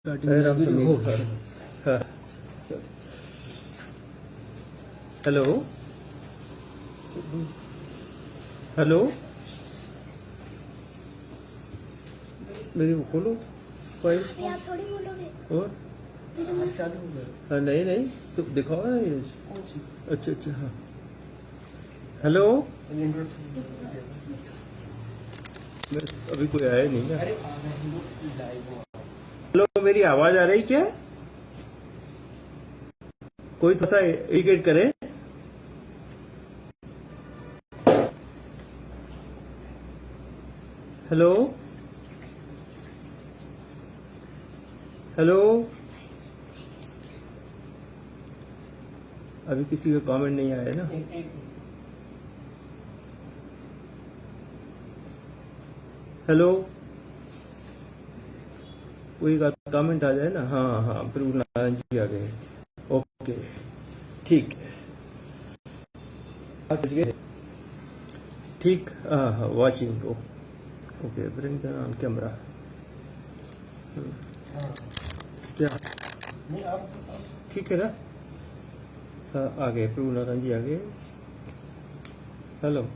Hello hello, मेरी खोलो file. आप थोड़ी बोलोगे और नहीं नहीं, तो दिखाओ ना ये। अच्छा अच्छा, हाँ। हेलो, अभी कोई आया नहीं ना। हेलो, मेरी आवाज आ रही क्या? कोई थोड़ा सा इंडिकेट करे। हेलो हेलो, अभी किसी का कमेंट नहीं आया ना। हेलो, कोई का कमेंट आ जाए ना। हाँ हाँ, प्रभु नारायण जी आ गए। ओके, ठीक है, ठीक। हाँ हाँ, watching. Okay, bring the on camera. क्या ठीक है ना? हाँ, आ गए, प्रभु नारायण जी आ गए। Hello,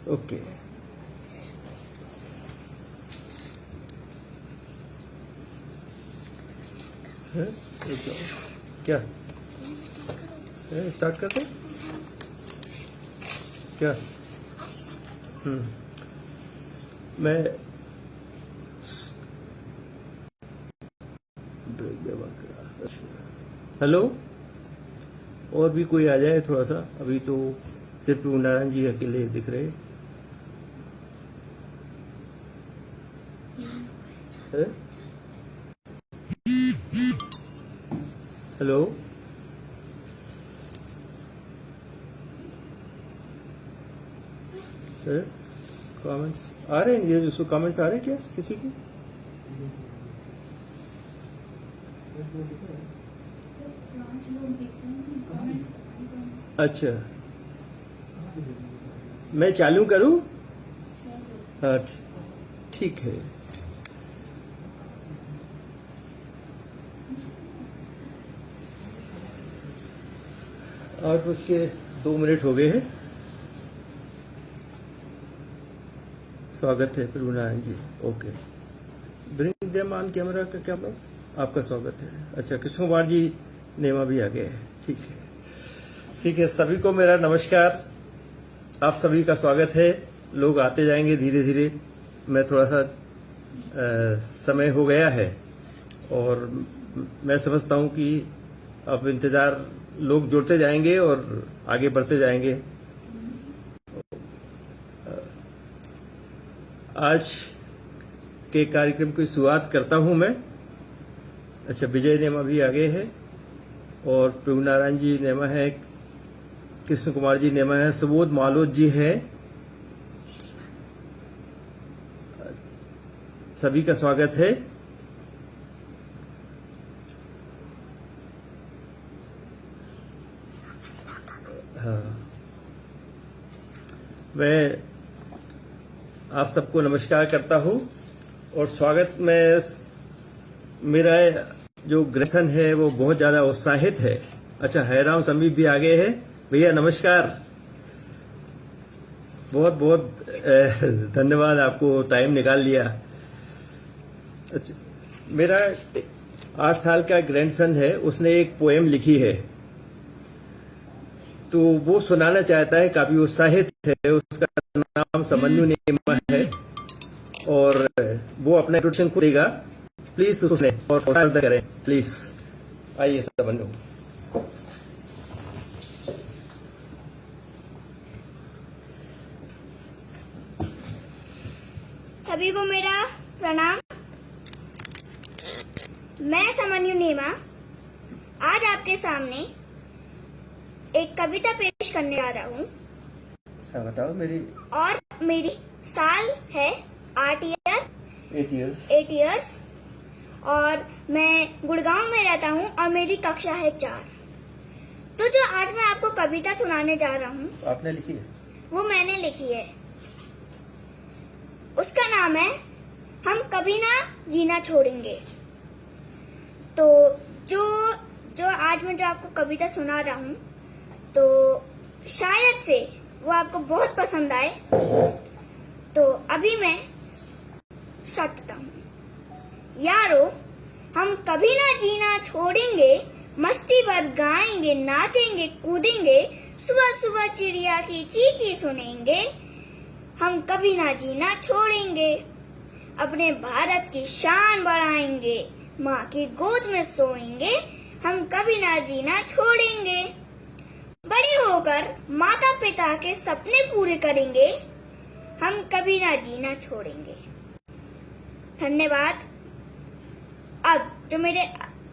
okay. क्या स्टार्ट करते? क्या? मैं हेलो, और भी कोई आ जाए थोड़ा सा। अभी तो सिर्फ प्रभु नारायण जी अकेले दिख रहे हैं। हेलो, कमेंट्स आ रहे हैं? ये जो कमेंट्स आ रहे हैं क्या किसी के? अच्छा, मैं चालू करूं? हाँ, ठीक है। और उसके 2 मिनट हो गए हैं। स्वागत है Prabhu Narayan ji. Okay, bring them on camera का क्या मतलब? आपका स्वागत है। अच्छा, कृष्ण कुमार जी नेमा भी आ गए हैं। ठीक है, ठीक है। सभी को मेरा नमस्कार। आप सभी का स्वागत है। लोग आते जाएंगे धीरे धीरे। मैं थोड़ा सा समय हो गया है और मैं समझता हूं कि अब इंतजार, लोग जुड़ते जाएंगे और आगे बढ़ते जाएंगे। आज के कार्यक्रम की शुरुआत करता हूं मैं। अच्छा, विजय नेमा भी आगे है और प्रभु नारायण जी नेमा है, कृष्ण कुमार जी नेमा है, सुबोध मालोद जी है। सभी का स्वागत है। हाँ, मैं आप सबको नमस्कार करता हूं और स्वागत में। मेरा जो ग्रहण है वो बहुत ज्यादा उत्साहित है। अच्छा, हैराम समीप भी आगे है। भैया नमस्कार, बहुत बहुत धन्यवाद, आपको टाइम निकाल लिया। अच्छा, मेरा 8 साल का ग्रैंडसन है, उसने एक पोएम लिखी है तो वो सुनाना चाहता है, काफी उत्साहित है। उसका नाम समन्यु नेमा है और वो अपना इंट्रोडक्शन खुद देगा। प्लीज सुने और करें प्लीज। आइए समन्यु। सभी को मेरा प्रणाम। मैं समन्यु नेमा आज आपके सामने एक कविता पेश करने जा रहा हूँ। बताओ। मेरी साल है 8 इयर्स और मैं गुड़गांव में रहता हूँ और मेरी कक्षा है 4। तो जो आज मैं आपको कविता सुनाने जा रहा हूँ, आपने लिखी है? वो मैंने लिखी है। उसका नाम है हम कभी ना जीना छोड़ेंगे। तो जो जो आज मैं जो आपको कविता सुना रहा हूँ तो शायद से वो आपको बहुत पसंद आए। तो अभी मैं स्टार्ट करता हूँ। यारो, हम कभी ना जीना छोड़ेंगे, मस्ती भर गाएंगे, नाचेंगे, कूदेंगे, सुबह सुबह चिड़िया की चींची सुनेंगे। हम कभी ना जीना छोड़ेंगे, अपने भारत की शान बढ़ाएंगे, माँ की गोद में सोएंगे। हम कभी ना जीना छोड़ेंगे, बड़े होकर माता पिता के सपने पूरे करेंगे। हम कभी ना जीना छोड़ेंगे। धन्यवाद। अब जो मेरे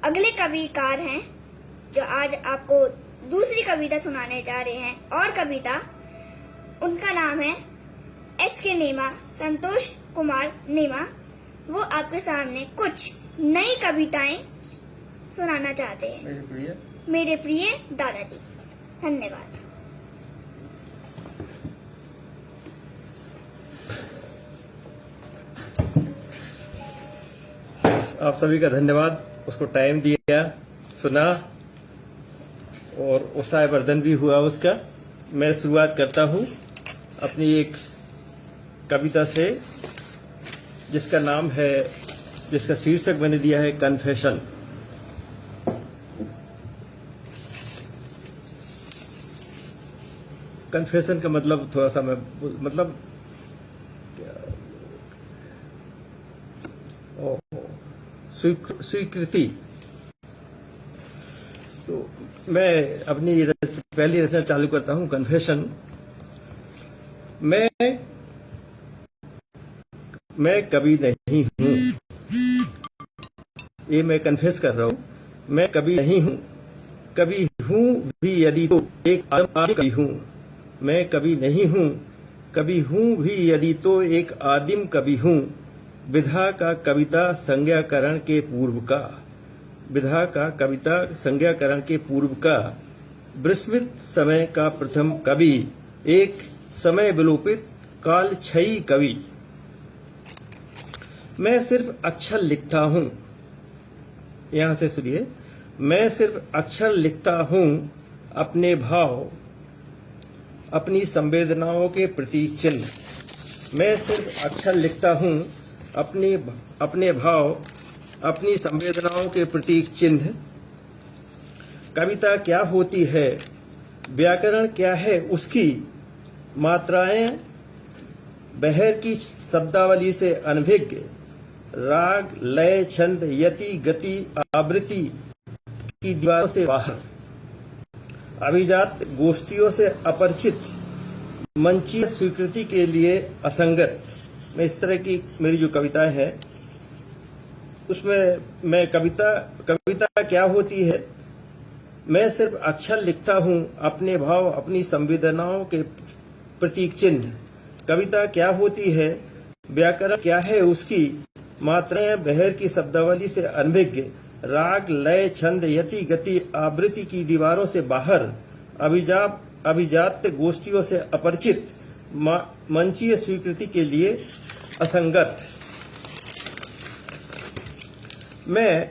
अगले कविकार हैं, जो आज आपको दूसरी कविता सुनाने जा रहे हैं, और कविता उनका नाम है SK नेमा, संतोष कुमार नेमा। वो आपके सामने कुछ नई कविताएं सुनाना चाहते हैं। मेरे प्रिय दादाजी। धन्यवाद। आप सभी का धन्यवाद, उसको टाइम दिया, सुना और उत्साहवर्धन भी हुआ उसका। मैं शुरुआत करता हूँ अपनी एक कविता से, जिसका नाम है, जिसका शीर्षक मैंने दिया है कन्फेशन। कन्फेशन का मतलब थोड़ा सा मैं स्वीकृति। तो मैं अपनी पहली रचना चालू करता हूं, कन्फेशन। मैं कभी नहीं हूं, ये मैं कन्फेस कर रहा हूं। मैं कभी नहीं हूं, कभी हूं भी यदि तो एक आदिम कभी हूं। मैं कभी नहीं हूं, कभी हूं भी यदि तो एक आदिम कभी हूं। विधा का कविता संज्ञाकरण के पूर्व का, विधा का कविता संज्ञाकरण के पूर्व का, विस्मृत समय का प्रथम कवि, एक समय विलोपित काल क्षयी कवि। मैं सिर्फ अक्षर लिखता हूं, यहां से सुनिए। मैं सिर्फ अक्षर लिखता हूं, अपने भाव, अपनी संवेदनाओं के प्रतीक चिन्ह। मैं सिर्फ अक्षर लिखता हूं, अपने भाव, अपनी संवेदनाओं के प्रतीक चिन्ह। कविता क्या होती है, व्याकरण क्या है उसकी, मात्राएं बहर की शब्दावली से अनभिज्ञ, राग लय छंद यति गति आवृत्ति की दीवारों से बाहर, अभिजात गोष्ठियों से अपरिचित, मंचीय स्वीकृति के लिए असंगत। मैं इस तरह की मेरी जो कविताएं हैं उसमें मैं कविता क्या होती है, मैं सिर्फ अक्षर लिखता हूं, अपने भाव, अपनी संवेदनाओं के प्रतीक चिन्ह। कविता क्या होती है, व्याकरण क्या है उसकी, मात्राएं बहर की शब्दावली से अनभिज्ञ, राग लय छंद यति गति आवृत्ति की दीवारों से बाहर, अभिजात गोष्ठियों से अपरिचित, मंचीय स्वीकृति के लिए असंगत। मैं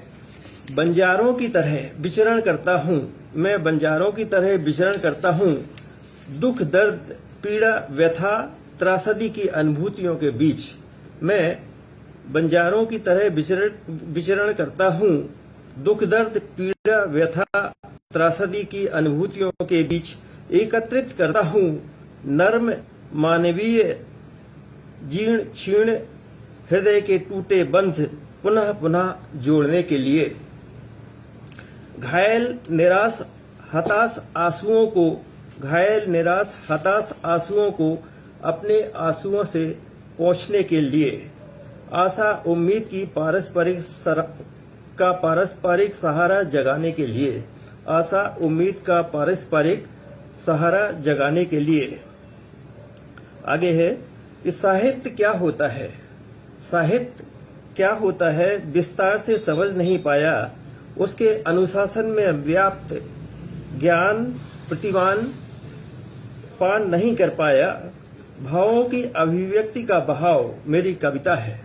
बंजारों की तरह विचरण करता हूँ, मैं बंजारों की तरह विचरण करता हूँ, दुख दर्द पीड़ा व्यथा त्रासदी की अनुभूतियों के बीच। मैं बंजारों की तरह विचरण करता हूँ, दुख दर्द पीड़ा व्यथा त्रासदी की अनुभूतियों के बीच एकत्रित करता हूँ, नर्म मानवीय जीर्ण क्षीण हृदय के टूटे बंध पुनः पुनः जोड़ने के लिए। घायल निराश हताश आंसुओं को, घायल निराश हताश आंसुओं को अपने आंसुओं से पोंछने के लिए, आशा उम्मीद की पारस्परिक सहारा जगाने के लिए, आशा उम्मीद का पारस्परिक सहारा जगाने के लिए। आगे है कि साहित्य क्या होता है, साहित्य क्या होता है विस्तार से समझ नहीं पाया, उसके अनुशासन में व्याप्त ज्ञान प्रतिमान पान नहीं कर पाया। भावों की अभिव्यक्ति का बहाव मेरी कविता है,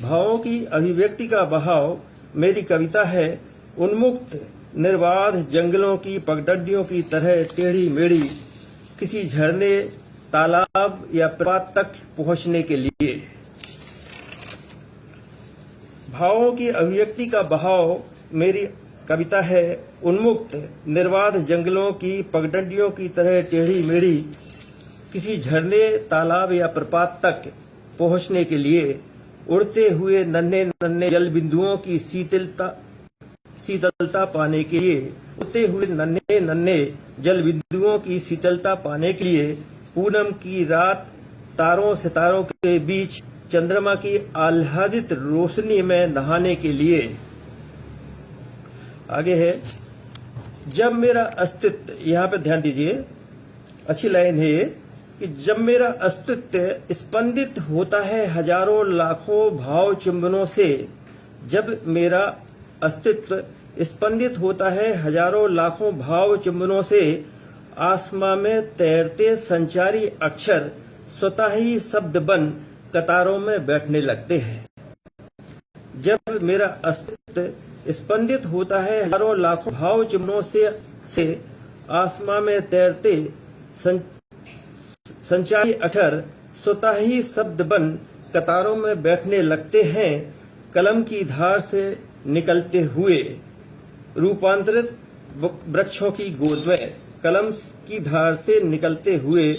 भावों की अभिव्यक्ति का बहाव मेरी कविता है। उन्मुक्त निर्बाध जंगलों की पगडंडियों की तरह टेढ़ी मेढ़ी किसी झरने, तालाब या प्रपात तक पहुंचने के लिए। भावों की अभिव्यक्ति का बहाव मेरी कविता है उन्मुक्त निर्बाध जंगलों की पगडंडियों की तरह टेढ़ी मेढ़ी किसी झरने, तालाब या प्रपात तक पहुंचने के लिए। उड़ते हुए नन्हे नन्हे जल बिंदुओं की शीतलता पाने के लिए, उड़ते हुए नन्हे नन्हे जल बिंदुओं की शीतलता पाने के लिए, पूनम की रात तारों सितारों के बीच चंद्रमा की आह्लादित रोशनी में नहाने के लिए। आगे है, जब मेरा अस्तित्व, यहाँ पे ध्यान दीजिए, अच्छी लाइन है ये, कि जब मेरा अस्तित्व स्पंदित होता है हजारों लाखों भाव चुंबनों से, जब मेरा अस्तित्व स्पंदित होता है हजारों लाखों भाव चुंबनों से, आसमां में तैरते संचारी अक्षर स्वतः ही शब्द बन कतारों में बैठने लगते हैं। जब मेरा अस्तित्व स्पंदित होता है हजारों लाखों भाव चुंबनों से आसमां में तैरते संचारी अक्षर स्वतः ही शब्द बन कतारों में बैठने लगते हैं। कलम की धार से निकलते हुए रूपांतरित वृक्षों की गोद में, कलम की धार से निकलते हुए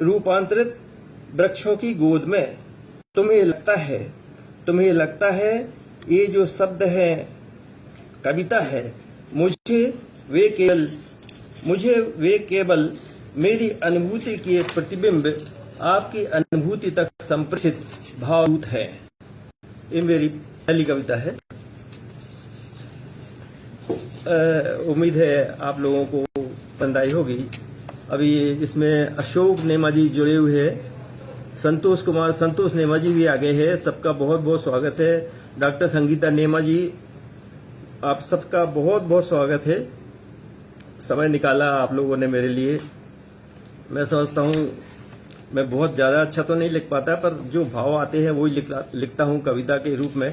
रूपांतरित वृक्षों की गोद में। तुम्हें लगता है ये जो शब्द है कविता है, मुझे वे केवल मेरी अनुभूति के प्रतिबिंब, आपकी अनुभूति तक संप्रेषित भावभूत है। ये मेरी पहली कविता है। उम्मीद है आप लोगों को पसंद आई होगी। अभी इसमें अशोक नेमा जी जुड़े हुए हैं, संतोष नेमा जी भी आगे हैं। सबका बहुत बहुत स्वागत है। डॉक्टर संगीता नेमा जी, आप सबका बहुत बहुत स्वागत है। समय निकाला आप लोगों ने मेरे लिए। मैं समझता हूँ मैं बहुत ज़्यादा अच्छा तो नहीं लिख पाता, पर जो भाव आते हैं वही लिखता हूँ कविता के रूप में।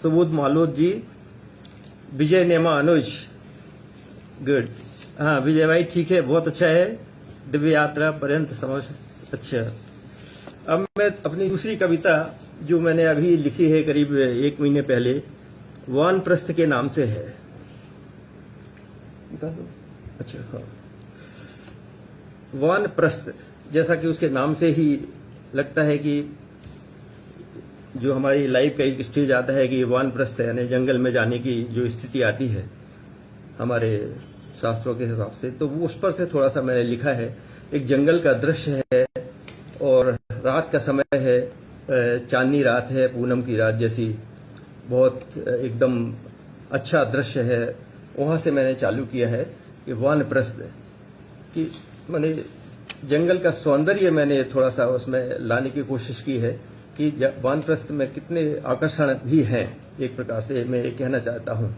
सुबोध मालोद जी, विजय नेमा अनुज, गुड। हाँ विजय भाई ठीक है, बहुत अच्छा है। दिव्य यात्रा पर्यंत समझ, अच्छा। अब मैं अपनी दूसरी कविता जो मैंने अभी लिखी है करीब 1 महीने पहले, वानप्रस्थ के नाम से है। अच्छा हाँ, वानप्रस्थ, जैसा कि उसके नाम से ही लगता है कि जो हमारी लाइफ का एक स्टेज आता है कि वानप्रस्थ है, यानी जंगल में जाने की जो स्थिति आती है हमारे शास्त्रों के हिसाब से, तो वो उस पर से थोड़ा सा मैंने लिखा है। एक जंगल का दृश्य है और रात का समय है, चांदनी रात है, पूनम की रात जैसी, बहुत एकदम अच्छा दृश्य है। वहां से मैंने चालू किया है कि वानप्रस्थ कि मैंने जंगल का सौंदर्य मैंने थोड़ा सा उसमें लाने की कोशिश की है कि वानप्रस्थ में कितने आकर्षण भी हैं, एक प्रकार से मैं कहना चाहता हूं।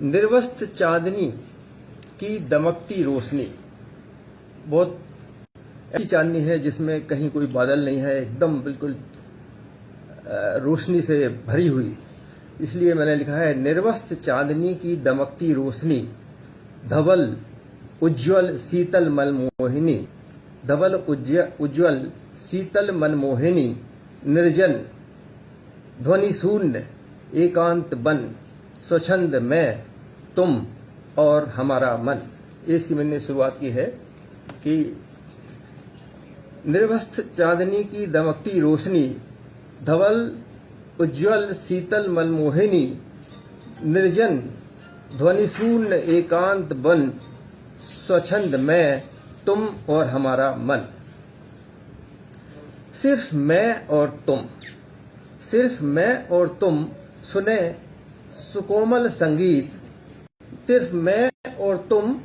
निर्वस्त्र चांदनी की दमकती रोशनी, बहुत ऐसी चांदनी है जिसमें कहीं कोई बादल नहीं है, एकदम बिल्कुल रोशनी से भरी हुई। इसलिए मैंने लिखा है, निर्वस्त्र चांदनी की दमकती रोशनी, धवल उज्ज्वल शीतल मनमोहिनी, धवल उज्ज्वल शीतल मनमोहिनी, निर्जन ध्वनि शून्य एकांत बन, स्वच्छंद मैं तुम और हमारा मन। इसकी मैंने शुरुआत की है कि निर्वस्त्र चांदनी की दमकती रोशनी, धवल उज्ज्वल शीतल मनमोहिनी, निर्जन ध्वनि शून्य एकांत बन, स्वच्छंद मैं तुम और हमारा मन। सिर्फ मैं और तुम, सिर्फ मैं और तुम सुने सुकोमल संगीत, सिर्फ मैं और तुम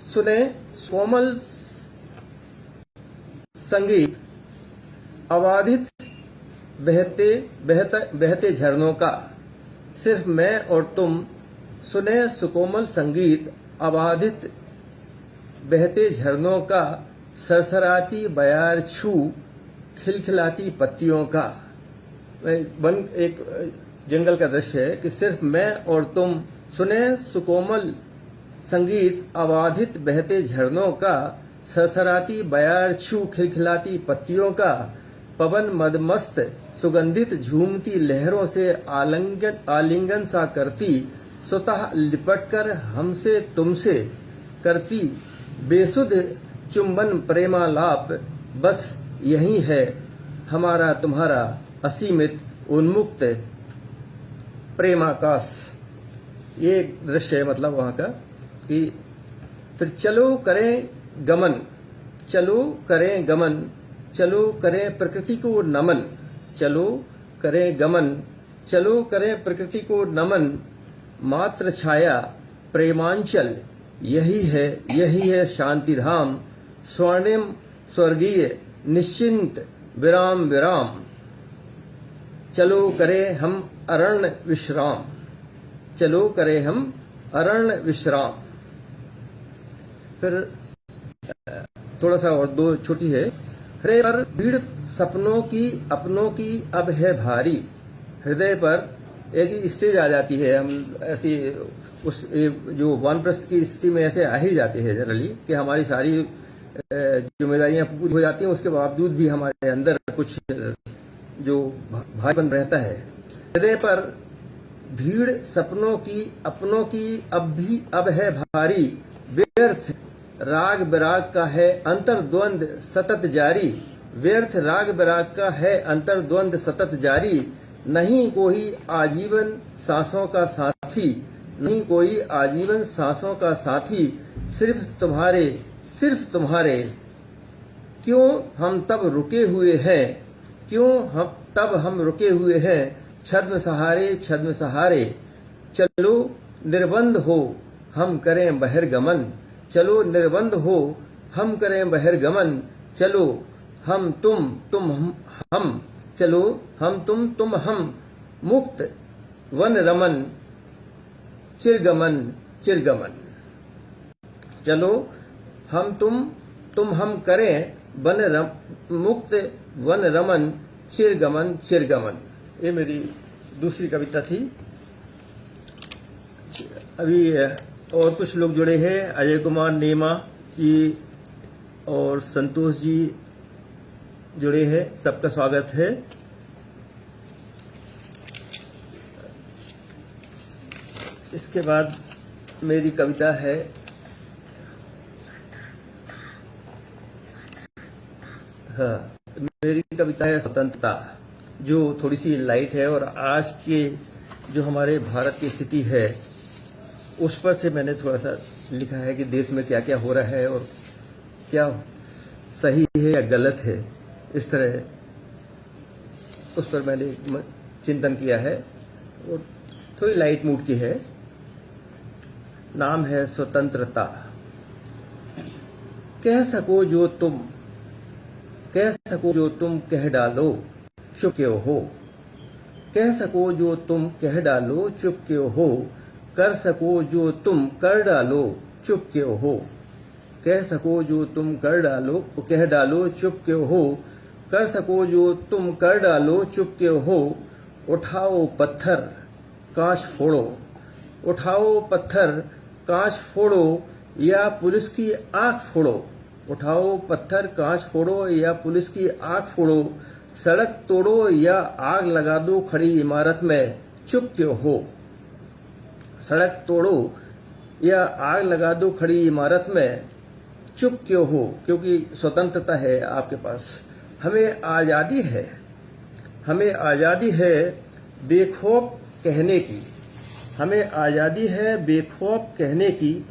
सुने कोमल संगीत, अबाधित बहते झरनों का। सिर्फ मैं और तुम सुने सुकोमल संगीत, अबाधित बहते झरनों का, सरसराती बयार छू खिलखिलाती पत्तियों का। वन एक जंगल का दृश्य है कि सिर्फ मैं और तुम सुने सुकोमल संगीत, अबाधित बहते झरनों का, सरसराती बयार छू खिलखिलाती पत्तियों का, पवन मदमस्त सुगंधित झूमती लहरों से आलिंगन सा करती, स्वतः लिपटकर हमसे तुमसे करती बेसुध चुंबन प्रेमालाप, बस यही है हमारा तुम्हारा असीमित उन्मुक्त प्रेमाकाश। ये दृश्य है मतलब वहां का कि फिर चलो करें गमन, चलो करें गमन, चलो करें प्रकृति को नमन, चलो करें गमन, चलो करें प्रकृति को नमन, मात्र छाया प्रेमांचल यही है शांति धाम, स्वर्णिम स्वर्गीय निश्चिंत विराम विराम, चलो करें हम अरण्य विश्राम, चलो करें हम अरण्य विश्राम। फिर थोड़ा सा और दो छोटी है। हृदय पर भीड़ सपनों की अपनों की अब है भारी, हृदय पर एक स्टेज आ जाती है, हम ऐसी उस जो वानप्रस्थ की स्थिति में ऐसे आ ही जाती है जनरली कि हमारी सारी जिम्मेदारियां पूरी हो जाती हैं, उसके बावजूद भी हमारे अंदर कुछ जो भाईपन रहता है। हृदय पर भीड़ सपनों की अपनों की अब है भारी, व्यर्थ राग विराग का है अंतर्द्वंद सतत जारी, व्यर्थ राग विराग का है अंतर्द्वंद सतत जारी, नहीं कोई आजीवन सांसों का साथी, नहीं कोई आजीवन सांसों का साथी, सिर्फ तुम्हारे क्यों हम तब रुके हुए हैं, क्यों हम तब हम रुके हुए हैं, छद्म सहारे, चलो निर्बंध हो हम करें बहिर्गमन, चलो निर्बंध हो हम करें बहिर्गमन, चलो हम तुम हम, चलो हम तुम हम, मुक्त वन रमन चिरगमन, चलो हम तुम हम करें मुक्त वन रमन चिरगमन। ये मेरी दूसरी कविता थी। अभी और कुछ लोग जुड़े हैं, अजय कुमार नेमा जी और संतोष जी जुड़े हैं, सबका स्वागत है। इसके बाद मेरी कविता है मेरी कविता है स्वतंत्रता, जो थोड़ी सी लाइट है और आज के जो हमारे भारत की स्थिति है उस पर से मैंने थोड़ा सा लिखा है कि देश में क्या क्या हो रहा है और क्या सही है या गलत है, इस तरह उस पर मैंने चिंतन किया है और थोड़ी लाइट मूड की है। नाम है स्वतंत्रता। कह सको जो तुम कह डालो चुप क्यों हो, कह सको जो तुम कह डालो चुप क्यों हो, कर सको जो तुम कर डालो चुप क्यों हो, कह सको जो तुम कह डालो चुप क्यों हो, कर सको जो तुम कर डालो चुप क्यों हो, उठाओ पत्थर कांच फोड़ो, उठाओ पत्थर कांच फोड़ो या पुलिस की आंख फोड़ो, उठाओ पत्थर कांच फोड़ो या पुलिस की आंख फोड़ो, सड़क तोड़ो या आग लगा दो खड़ी इमारत में चुप क्यों हो, सड़क तोड़ो या आग लगा दो खड़ी इमारत में चुप क्यों हो, क्योंकि स्वतंत्रता है आपके पास। हमें आजादी है बेखौफ कहने की, हमें आजादी है बेखौफ कहने की,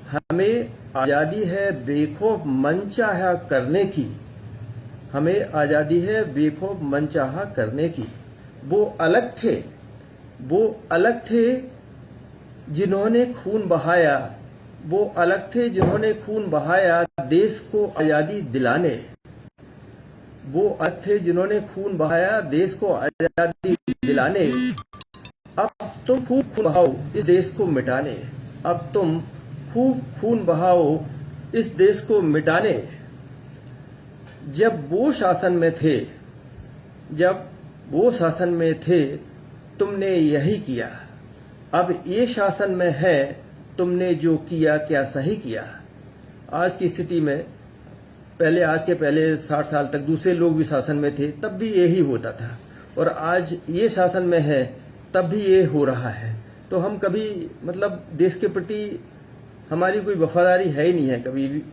हमें आजादी है बेखौफ मनचाहा करने की, हमें आजादी है बेखौफ मनचाहा करने की। वो अलग थे जिन्होंने खून बहाया, वो अलग थे जिन्होंने खून बहाया देश को आजादी दिलाने, वो अलग थे जिन्होंने खून बहाया देश को आजादी दिलाने। अब तुम खूब खून बहाओ इस देश को मिटाने, अब तुम खूब खून बहाओ इस देश को मिटाने। जब वो शासन में थे, जब वो शासन में थे तुमने यही किया, अब ये शासन में है तुमने जो किया क्या सही किया। आज की स्थिति में आज के पहले 60 साल तक दूसरे लोग भी शासन में थे, तब भी यही होता था, और आज ये शासन में है तब भी ये हो रहा है। तो हम कभी मतलब देश के प्रति हमारी कोई वफादारी है ही नहीं है, कभी भी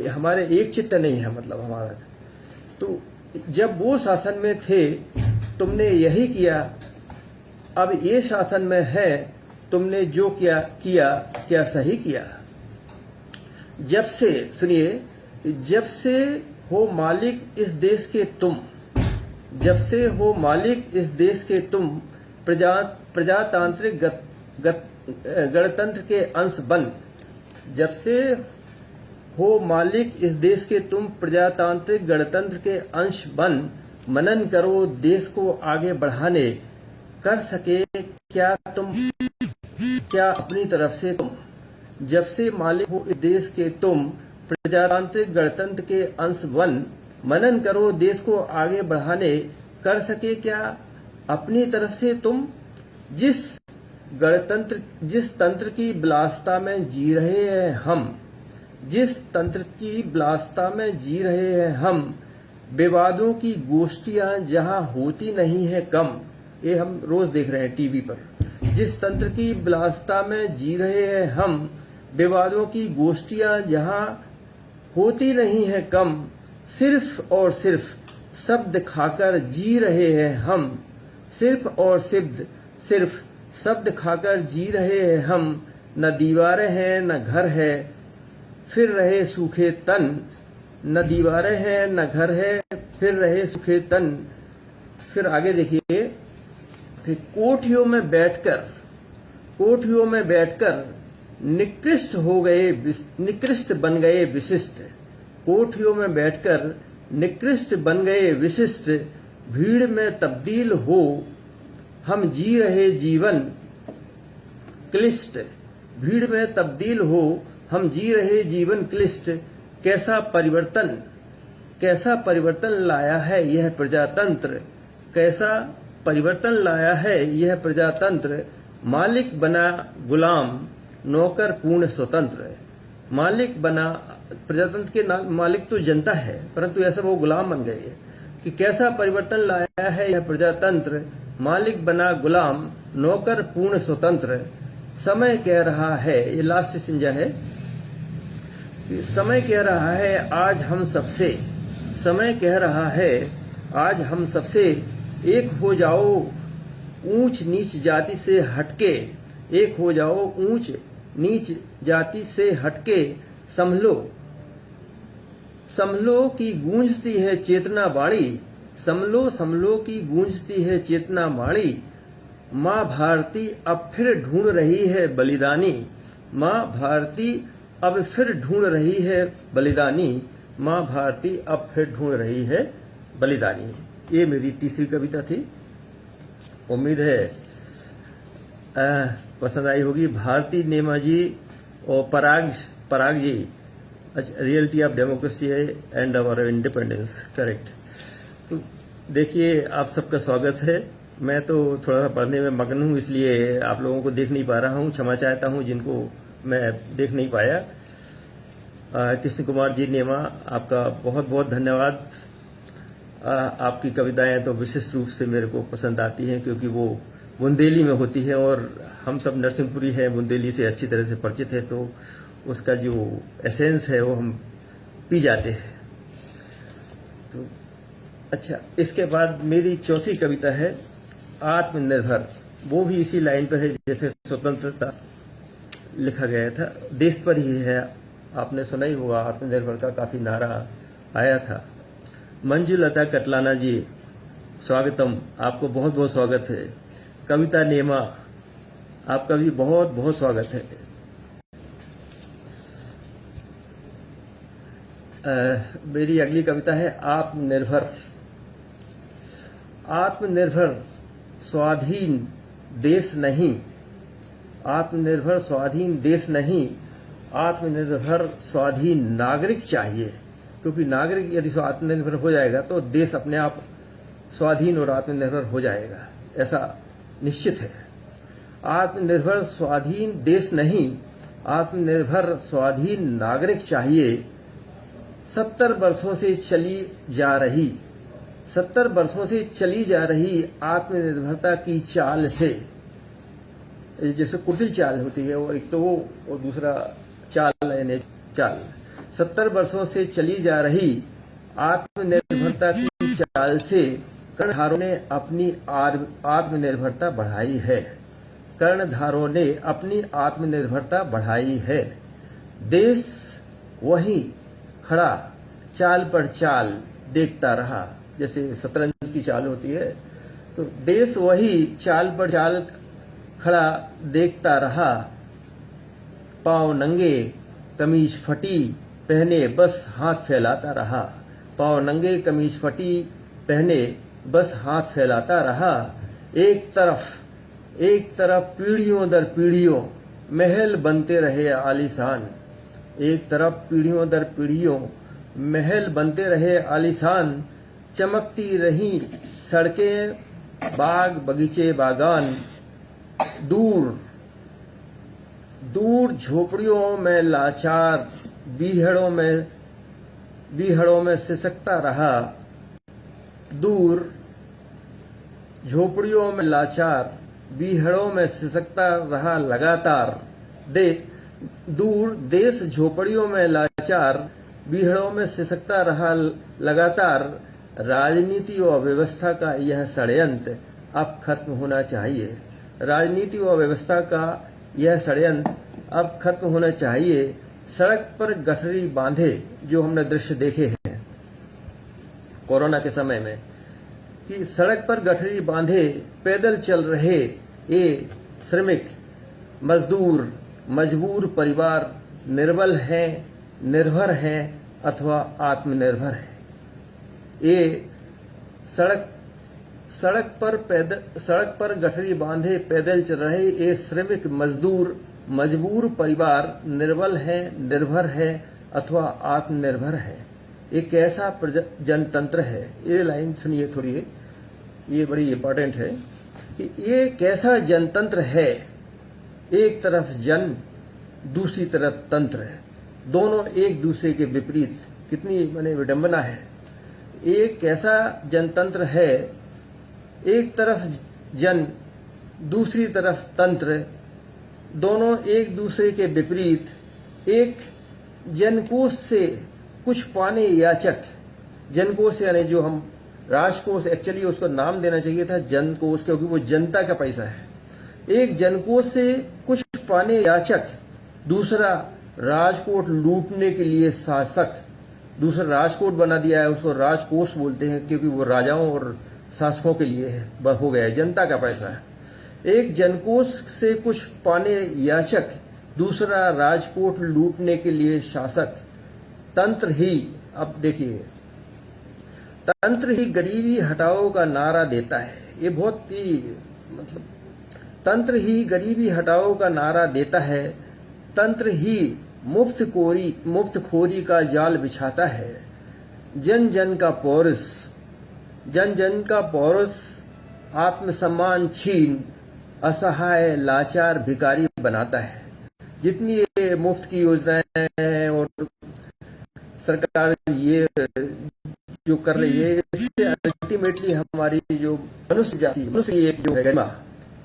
हमारे एक चित्त नहीं है मतलब हमारा। तो जब वो शासन में थे तुमने यही किया, अब ये शासन में है तुमने जो किया क्या सही किया। जब से सुनिए, जब से हो मालिक इस देश के तुम, जब से हो मालिक इस देश के तुम, प्रजातांत्रिक गणतंत्र के अंश बन। जब से हो मालिक इस देश के तुम, प्रजातांत्रिक गणतंत्र के अंश बन। मनन करो देश को आगे बढ़ाने, कर सके क्या तुम क्या अपनी तरफ से तुम। जब से मालिक हो इस देश के तुम, प्रजातांत्रिक गणतंत्र के अंश बन। मनन करो देश को आगे बढ़ाने, कर सके क्या अपनी तरफ से तुम। जिस तंत्र की विलासिता में जी रहे हैं हम, जिस तंत्र की विलासिता में जी रहे हैं हम, विवादों की गोष्ठियां जहां होती नहीं है कम। ये हम रोज देख रहे हैं टीवी पर। जिस तंत्र की विलासिता में जी रहे हैं हम, विवादों की गोष्ठियां जहां होती नहीं है कम। सिर्फ और सिर्फ शब्द खाकर जी रहे हैं हम, सिर्फ और सिर्फ शब्द खाकर जी रहे हैं हम। न दीवारें हैं न घर है, फिर रहे सूखे तन। न दीवारें हैं न घर है, फिर रहे सूखे तन। फिर आगे देखिए, फिर कोठियों में बैठकर निकृष्ट बन गए विशिष्ट। कोठियों में बैठकर निकृष्ट बन गए विशिष्ट। भीड़ में तब्दील हो हम जी रहे जीवन क्लिष्ट। भीड़ में तब्दील हो हम जी रहे जीवन क्लिष्ट। कैसा परिवर्तन लाया है यह प्रजातंत्र, कैसा परिवर्तन लाया है यह प्रजातंत्र। मालिक बना गुलाम, नौकर पूर्ण स्वतंत्र। मालिक बना, प्रजातंत्र के मालिक तो जनता है, परंतु ऐसा वो गुलाम बन गए कि कैसा परिवर्तन लाया है यह प्रजातंत्र। मालिक बना गुलाम, नौकर पूर्ण स्वतंत्र। समय कह रहा है, ये लास्ट सिंजा है, समय कह रहा है आज हम सबसे, समय कह रहा है आज हम सबसे। एक हो जाओ ऊंच नीच जाति से हटके, एक हो जाओ ऊंच नीच जाति से हटके। संभलो की गूंजती है चेतना बाणी, संभलो की गूंजती है चेतना बाणी। माँ भारती अब फिर ढूंढ रही है बलिदानी, माँ भारती अब फिर ढूंढ रही है बलिदानी। माँ भारती अब फिर ढूंढ रही है बलिदानी। ये मेरी तीसरी कविता थी। उम्मीद है पसंद आई होगी। भारती नेमा जी और Parag ji, reality of democracy and our independence, correct. तो देखिए, आप सबका स्वागत है। मैं तो थोड़ा सा पढ़ने में मगन हूँ, इसलिए आप लोगों को देख नहीं पा रहा हूँ। क्षमा चाहता हूँ जिनको मैं देख नहीं पाया। कृष्ण कुमार जी नेमा, आपका बहुत बहुत धन्यवाद। आपकी कविताएं तो विशिष्ट रूप से मेरे को पसंद आती हैं, क्योंकि वो बुंदेली में होती है और हम सब नरसिंहपुरी हैं, बुंदेली से अच्छी तरह से परिचित है, तो उसका जो एसेंस है वो हम पी जाते हैं। तो अच्छा, इसके बाद मेरी चौथी कविता है आत्मनिर्भर। वो भी इसी लाइन पर है जैसे स्वतंत्रता लिखा गया था, देश पर ही है। आपने सुना ही होगा, आत्मनिर्भर का काफी नारा आया था। मंजुलता कटलाना जी, स्वागतम, आपको बहुत बहुत स्वागत है। कविता नेमा, आपका भी बहुत बहुत स्वागत है। मेरी अगली कविता है आत्मनिर्भर। आत्मनिर्भर स्वाधीन देश नहीं, आत्मनिर्भर स्वाधीन देश नहीं, आत्मनिर्भर स्वाधीन नागरिक चाहिए। क्योंकि नागरिक यदि आत्मनिर्भर हो जाएगा तो देश अपने आप स्वाधीन और आत्मनिर्भर हो जाएगा, ऐसा निश्चित है। आत्मनिर्भर स्वाधीन देश नहीं, आत्मनिर्भर स्वाधीन नागरिक चाहिए। 70 वर्षों से चली जा रही आत्मनिर्भरता की चाल से, जैसे कुटिल चाल होती है और एक तो वो और दूसरा चाल यानी चाल, 70 वर्षों से चली जा रही आत्मनिर्भरता की चाल से कर्णधारों ने अपनी आत्मनिर्भरता बढ़ाई है। कर्णधारों ने अपनी आत्मनिर्भरता बढ़ाई है। देश वहीं खड़ा चाल पर चाल देखता रहा, जैसे शतरंज की चाल होती है, तो देश वही चाल पर चाल खड़ा देखता रहा। पांव नंगे कमीज फटी पहने बस हाथ फैलाता रहा। पांव नंगे कमीज फटी पहने बस हाथ फैलाता रहा। एक तरफ पीढ़ियों दर पीढ़ियों महल बनते रहे आलीशान। एक तरफ पीढ़ियों दर पीढ़ियों महल बनते रहे आलीशान। चमकती रही सड़कें, बाग बगीचे बागान। दूर दूर झोपड़ियों में लाचार बीहड़ों में सिसकता रहा। दूर झोपड़ियों में लाचार बीहड़ों में सिसकता रहा लगातार। दूर देश झोपड़ियों में लाचार बीहड़ों में सिसकता रहा लगातार। राजनीति और व्यवस्था का यह षड्यंत्र अब खत्म होना चाहिए। राजनीति और व्यवस्था का यह षड्यंत्र अब खत्म होना चाहिए। सड़क पर गठरी बांधे, जो हमने दृश्य देखे हैं कोरोना के समय में, कि सड़क पर गठरी बांधे पैदल चल रहे ये श्रमिक मजदूर मजबूर परिवार निर्बल हैं, निर्भर हैं अथवा आत्मनिर्भर हैं। ये सड़क पर गठरी बांधे पैदल चल रहे ये श्रमिक मजदूर मजबूर परिवार निर्बल है, निर्भर है अथवा आत्मनिर्भर है। ये कैसा जनतंत्र है, ये लाइन सुनिए थोड़ी, ये बड़ी इंपॉर्टेंट है कि ये कैसा जनतंत्र है। एक तरफ जन, दूसरी तरफ तंत्र है, दोनों एक दूसरे के विपरीत। कितनी विडंबना है। एक कैसा जनतंत्र है, एक तरफ जन, दूसरी तरफ तंत्र, दोनों एक दूसरे के विपरीत। एक जनकोष से कुछ पाने याचक, जनकोष यानी जो हम राजकोष, एक्चुअली उसको नाम देना चाहिए था जनकोष, क्योंकि वो जनता का पैसा है। एक जनकोष से कुछ पाने याचक, दूसरा राजकोट लूटने के लिए शासक। दूसरा राजकोट बना दिया है, उसको राजकोष बोलते हैं क्योंकि वो राजाओं और शासकों के लिए है, हो गया है, जनता का पैसा है। एक जनकोष से कुछ पाने याचक, दूसरा राजकोट लूटने के लिए शासक। तंत्र ही, अब देखिए, तंत्र ही गरीबी हटाओ का नारा देता है। ये बहुत ही तंत्र ही गरीबी हटाओ का नारा देता है। तंत्र ही मुफ्तखोरी का जाल बिछाता है। जन जन का पौरुष आत्मसम्मान छीन असहाय लाचार भिखारी बनाता है। जितनी ये मुफ्त की योजनाएं हैं और सरकार ये जो कर रही है, इससे अल्टीमेटली हमारी जो मनुष्य जाति, मनुष्य एक जो है गरिमा,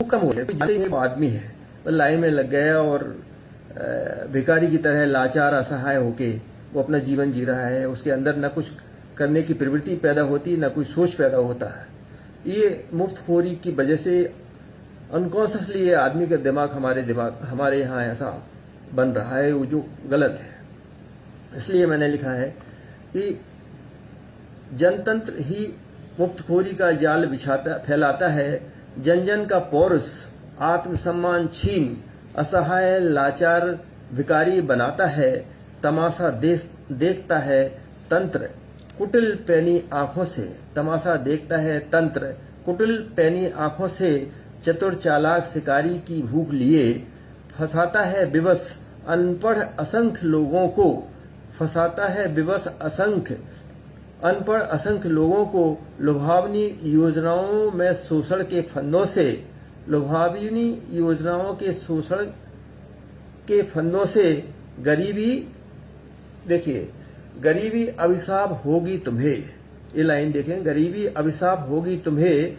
वो कम हो गई। वो आदमी है, वो लाइन में लग गया और भिखारी की तरह लाचार असहाय होके वो अपना जीवन जी रहा है। उसके अंदर न कुछ करने की प्रवृत्ति पैदा होती, न कोई सोच पैदा होता है। ये मुफ्तखोरी की वजह से अनकॉन्शियसली ये आदमी का दिमाग, हमारे यहाँ ऐसा बन रहा है, वो जो गलत है। इसलिए मैंने लिखा है कि जनतंत्र ही मुफ्तखोरी का जाल फैलाता है। जन जन का पौरुष आत्मसम्मान छीन असहाय लाचार भिखारी बनाता है। तमाशा देखता है तंत्र कुटिल पैनी आंखों से। तमाशा देखता है तंत्र कुटिल पैनी आंखों से। चतुर चालाक शिकारी की भूख लिए फंसाता है विवश अनपढ़ असंख्य लोगों को। फंसाता है विवश अनपढ़ असंख्य लोगों को लुभावनी योजनाओं में शोषण के फंदों से लुभावनी योजनाओं के शोषण के फंदों से गरीबी, देखिए, गरीबी अभिशाप होगी तुम्हें, ये लाइन देखें, गरीबी अभिशाप होगी तुम्हें,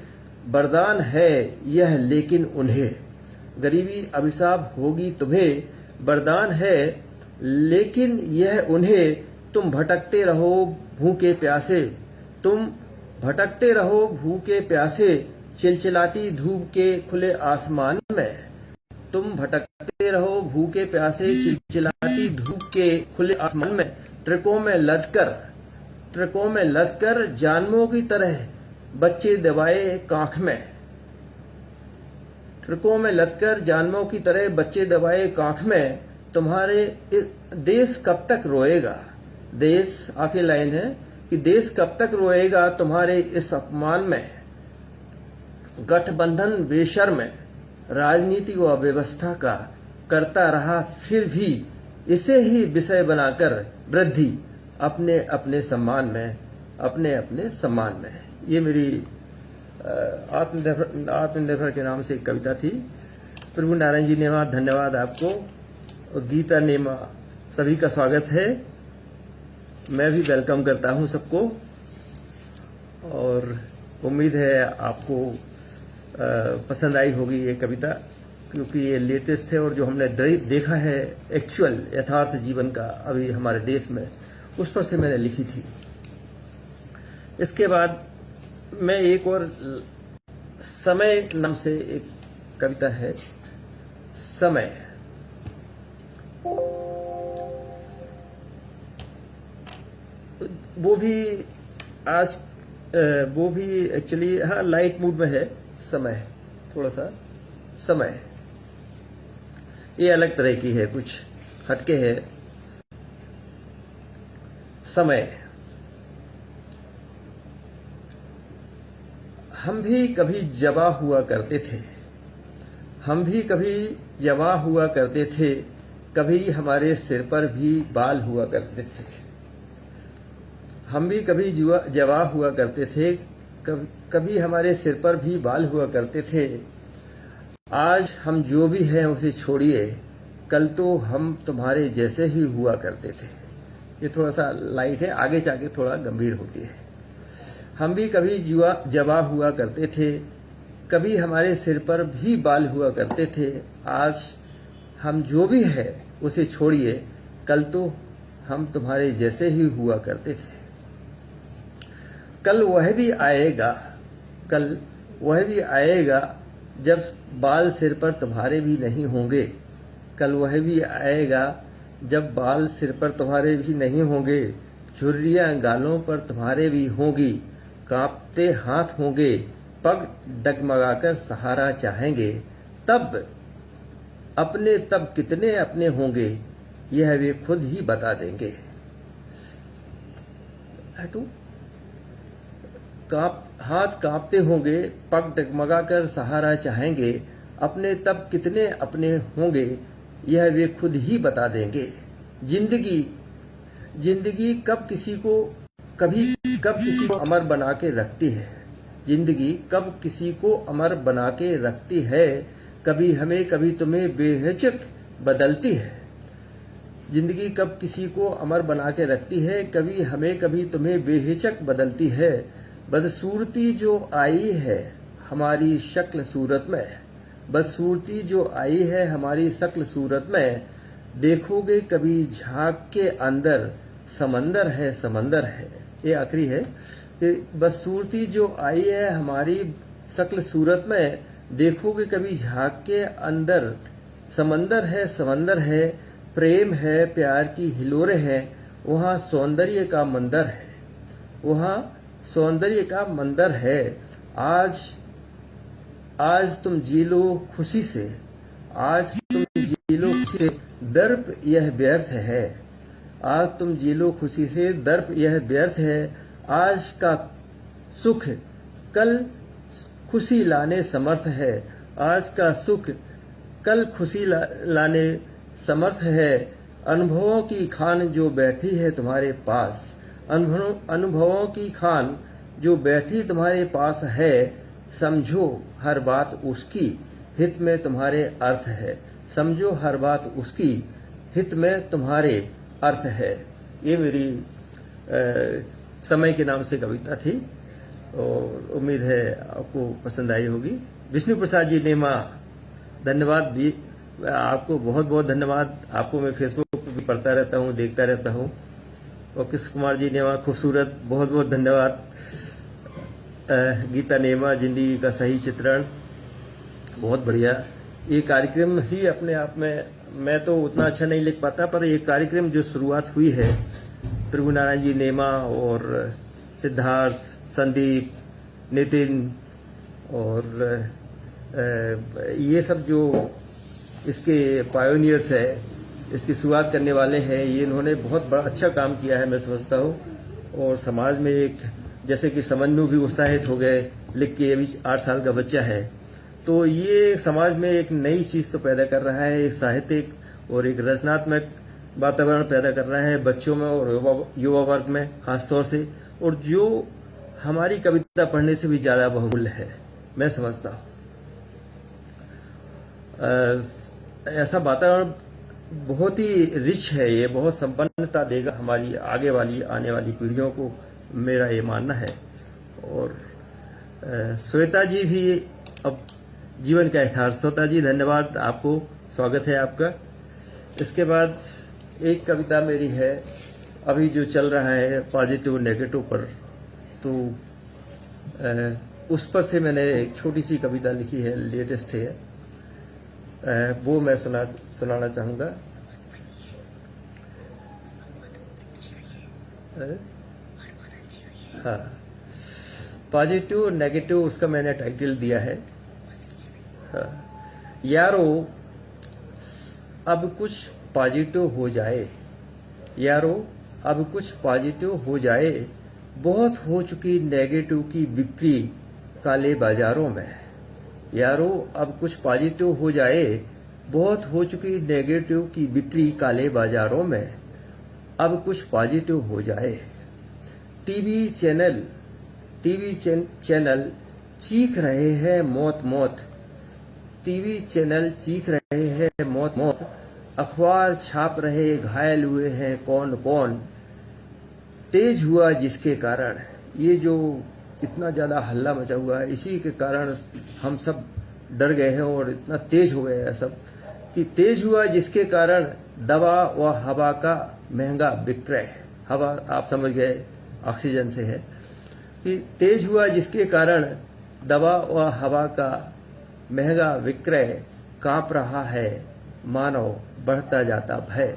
वरदान है यह लेकिन उन्हें। गरीबी अभिशाप होगी तुम्हें, वरदान है लेकिन यह उन्हें। तुम भटकते रहो भूखे प्यासे, तुम भटकते रहो भूखे प्यासे, चिलचिलाती धूप के खुले आसमान में। तुम भटकते रहो भूखे प्यासे, चिलचिलाती धूप के खुले आसमान में। ट्रकों में लदकर जानवरों की तरह बच्चे दबाए कांख में। ट्रकों में लदकर जानवरों की तरह बच्चे दबाए कांख में। तुम्हारे देश कब तक रोएगा, देश, आखिरी लाइन है कि देश कब तक रोएगा तुम्हारे इस अपमान में। गठबंधन बेशर्म राजनीति व व्यवस्था का करता रहा, फिर भी इसे ही विषय बनाकर वृद्धि अपने अपने सम्मान में। ये मेरी आत्मनिर्भर के नाम से एक कविता थी। प्रभु नारायण जी नेमा, धन्यवाद आपको। और गीता नेमा, सभी का स्वागत है। मैं भी वेलकम करता हूं सबको, और उम्मीद है आपको पसंद आई होगी ये कविता, क्योंकि ये लेटेस्ट है और जो हमने देखा है एक्चुअल यथार्थ जीवन का अभी हमारे देश में, उस पर से मैंने लिखी थी। इसके बाद मैं एक और समय नाम से एक कविता है, समय। वो भी एक्चुअली हाँ लाइट मूड में है। समय, थोड़ा सा समय, ये अलग तरह की है, कुछ हटके है। समय। हम भी कभी जवा हुआ करते थे, कभी हमारे सिर पर भी बाल हुआ करते थे। हम भी कभी जवा हुआ करते थे, कभी हमारे सिर पर भी बाल हुआ करते थे। आज हम जो भी हैं उसे छोड़िए, कल तो हम तुम्हारे जैसे ही हुआ करते थे। ये थोड़ा सा लाइट है, आगे जाके थोड़ा गंभीर होती है। हम भी कभी जवा हुआ करते थे, कभी हमारे सिर पर भी बाल हुआ करते थे। आज हम जो भी है उसे छोड़िए, कल तो हम तुम्हारे जैसे ही हुआ करते थे। कल वह भी आएगा जब बाल सिर पर तुम्हारे भी नहीं होंगे। कल वह भी आएगा जब बाल सिर पर तुम्हारे भी नहीं होंगे। झुर्रियां गालों पर तुम्हारे भी होंगी, कांपते हाथ होंगे, पग डगमगाकर सहारा चाहेंगे। तब कितने अपने होंगे, यह वे खुद ही बता देंगे। हाथ कांपते होंगे, पग डगमगाकर सहारा चाहेंगे। अपने तब कितने अपने होंगे, यह वे खुद ही बता देंगे। जिंदगी कब किसी को अमर बना के रखती है। जिंदगी कब किसी को अमर बना के रखती है, कभी हमें कभी तुम्हें बेहिचक बदलती है। जिंदगी कब किसी को अमर बना के रखती है, कभी हमें कभी तुम्हें बेहिचक बदलती है। बदसूरती जो आई है हमारी शक्ल सूरत में, बदसूरती जो आई है हमारी शक्ल सूरत में। देखोगे कभी झांक के अंदर, समंदर है। ये आखिरी है। बदसूरती जो आई है हमारी शक्ल सूरत में, देखोगे कभी झांक के अंदर, समंदर है। प्रेम है, प्यार की हिलोरे हैं, वहाँ सौंदर्य का मंदिर है। आज तुम जी लो खुशी से, दर्प यह व्यर्थ है। आज तुम जी लो खुशी से, दर्प यह व्यर्थ है। आज का सुख कल खुशी लाने समर्थ है। आज का सुख कल खुशी लाने समर्थ है। अनुभवों की खान जो बैठी है तुम्हारे पास, अनुभवों की खान जो बैठी तुम्हारे पास है, समझो हर बात उसकी हित में तुम्हारे अर्थ है। समझो हर बात उसकी हित में तुम्हारे अर्थ है। ये मेरी समय के नाम से कविता थी और उम्मीद है आपको पसंद आई होगी। विष्णु प्रसाद जी नेमा, धन्यवाद भी आपको, बहुत बहुत धन्यवाद आपको। मैं फेसबुक पर भी पढ़ता रहता हूँ, देखता रहता हूँ। और कृष्ण कुमार जी नेमा, खूबसूरत, बहुत बहुत धन्यवाद। गीता नेमा, जिंदगी का सही चित्रण, बहुत बढ़िया। ये कार्यक्रम ही अपने आप में, मैं तो उतना अच्छा नहीं लिख पाता, पर ये कार्यक्रम जो शुरुआत हुई है, प्रभु नारायण जी नेमा और सिद्धार्थ, संदीप, नितिन और ये सब जो इसके पायोनियर्स है, इसकी शुरुआत करने वाले हैं, ये इन्होंने बहुत बड़ा अच्छा काम किया है, मैं समझता हूँ। और समाज में एक, जैसे कि समन्वय भी उत्साहित हो गए लिख के, अभी 8 साल का बच्चा है, तो ये समाज में एक नई चीज तो पैदा कर रहा है, एक साहित्यिक और एक रचनात्मक वातावरण पैदा कर रहा है बच्चों में और युवा वर्ग में खासतौर से, और जो हमारी कविता पढ़ने से भी ज्यादा बहुमूल्य है, मैं समझता हूँ। ऐसा वातावरण बहुत ही रिच है, ये बहुत संपन्नता देगा हमारी आगे वाली आने वाली पीढ़ियों को, मेरा ये मानना है। और श्वेता जी भी अब जीवन का यथार्थ। श्वेता जी धन्यवाद आपको, स्वागत है आपका। इसके बाद एक कविता मेरी है, अभी जो चल रहा है पॉजिटिव नेगेटिव पर, तो उस पर से मैंने एक छोटी सी कविता लिखी है, लेटेस्ट है, वो मैं सुनाना चाहूंगा। हाँ, पॉजिटिव नेगेटिव उसका मैंने टाइटल दिया है। हाँ, यारो अब कुछ पॉजिटिव हो जाए, यारो अब कुछ पॉजिटिव हो जाए, बहुत हो चुकी नेगेटिव की बिक्री काले बाजारों में। यारो अब कुछ पॉजिटिव हो जाए, बहुत हो चुकी नेगेटिव की बिक्री काले बाजारों में, अब कुछ पॉजिटिव हो जाए। टीवी चैनल चीख रहे हैं मौत मौत, टीवी चैनल चीख रहे हैं मौत मौत, अखबार छाप रहे घायल हुए हैं कौन कौन, तेज हुआ जिसके कारण, ये जो इतना ज्यादा हल्ला मचा हुआ है, इसी के कारण हम सब डर गए हैं और इतना तेज हो गया है सब, कि तेज हुआ जिसके कारण दवा व हवा का महंगा विक्रय। हवा आप समझ गए ऑक्सीजन से है, कि तेज हुआ जिसके कारण दवा व हवा का महंगा विक्रय, कांप रहा है मानव बढ़ता जाता भय।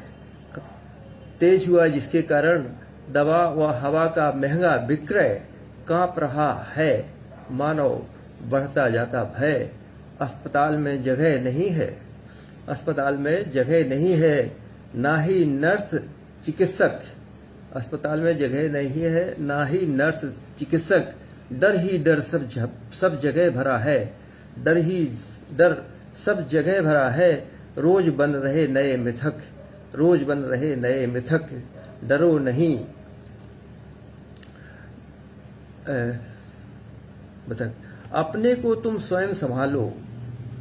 तेज हुआ जिसके कारण दवा व हवा का महंगा विक्रय, कांप रहा है मानव बढ़ता जाता भय। अस्पताल में जगह नहीं है, अस्पताल में जगह नहीं है, ना ही नर्स चिकित्सक, अस्पताल में जगह नहीं है, ना ही नर्स चिकित्सक, डर ही डर सब जगह भरा है, डर ही डर सब जगह भरा है, रोज बन रहे नए मिथक, रोज बन रहे नए मिथक, डरो नहीं। बता, अपने को तुम स्वयं संभालो।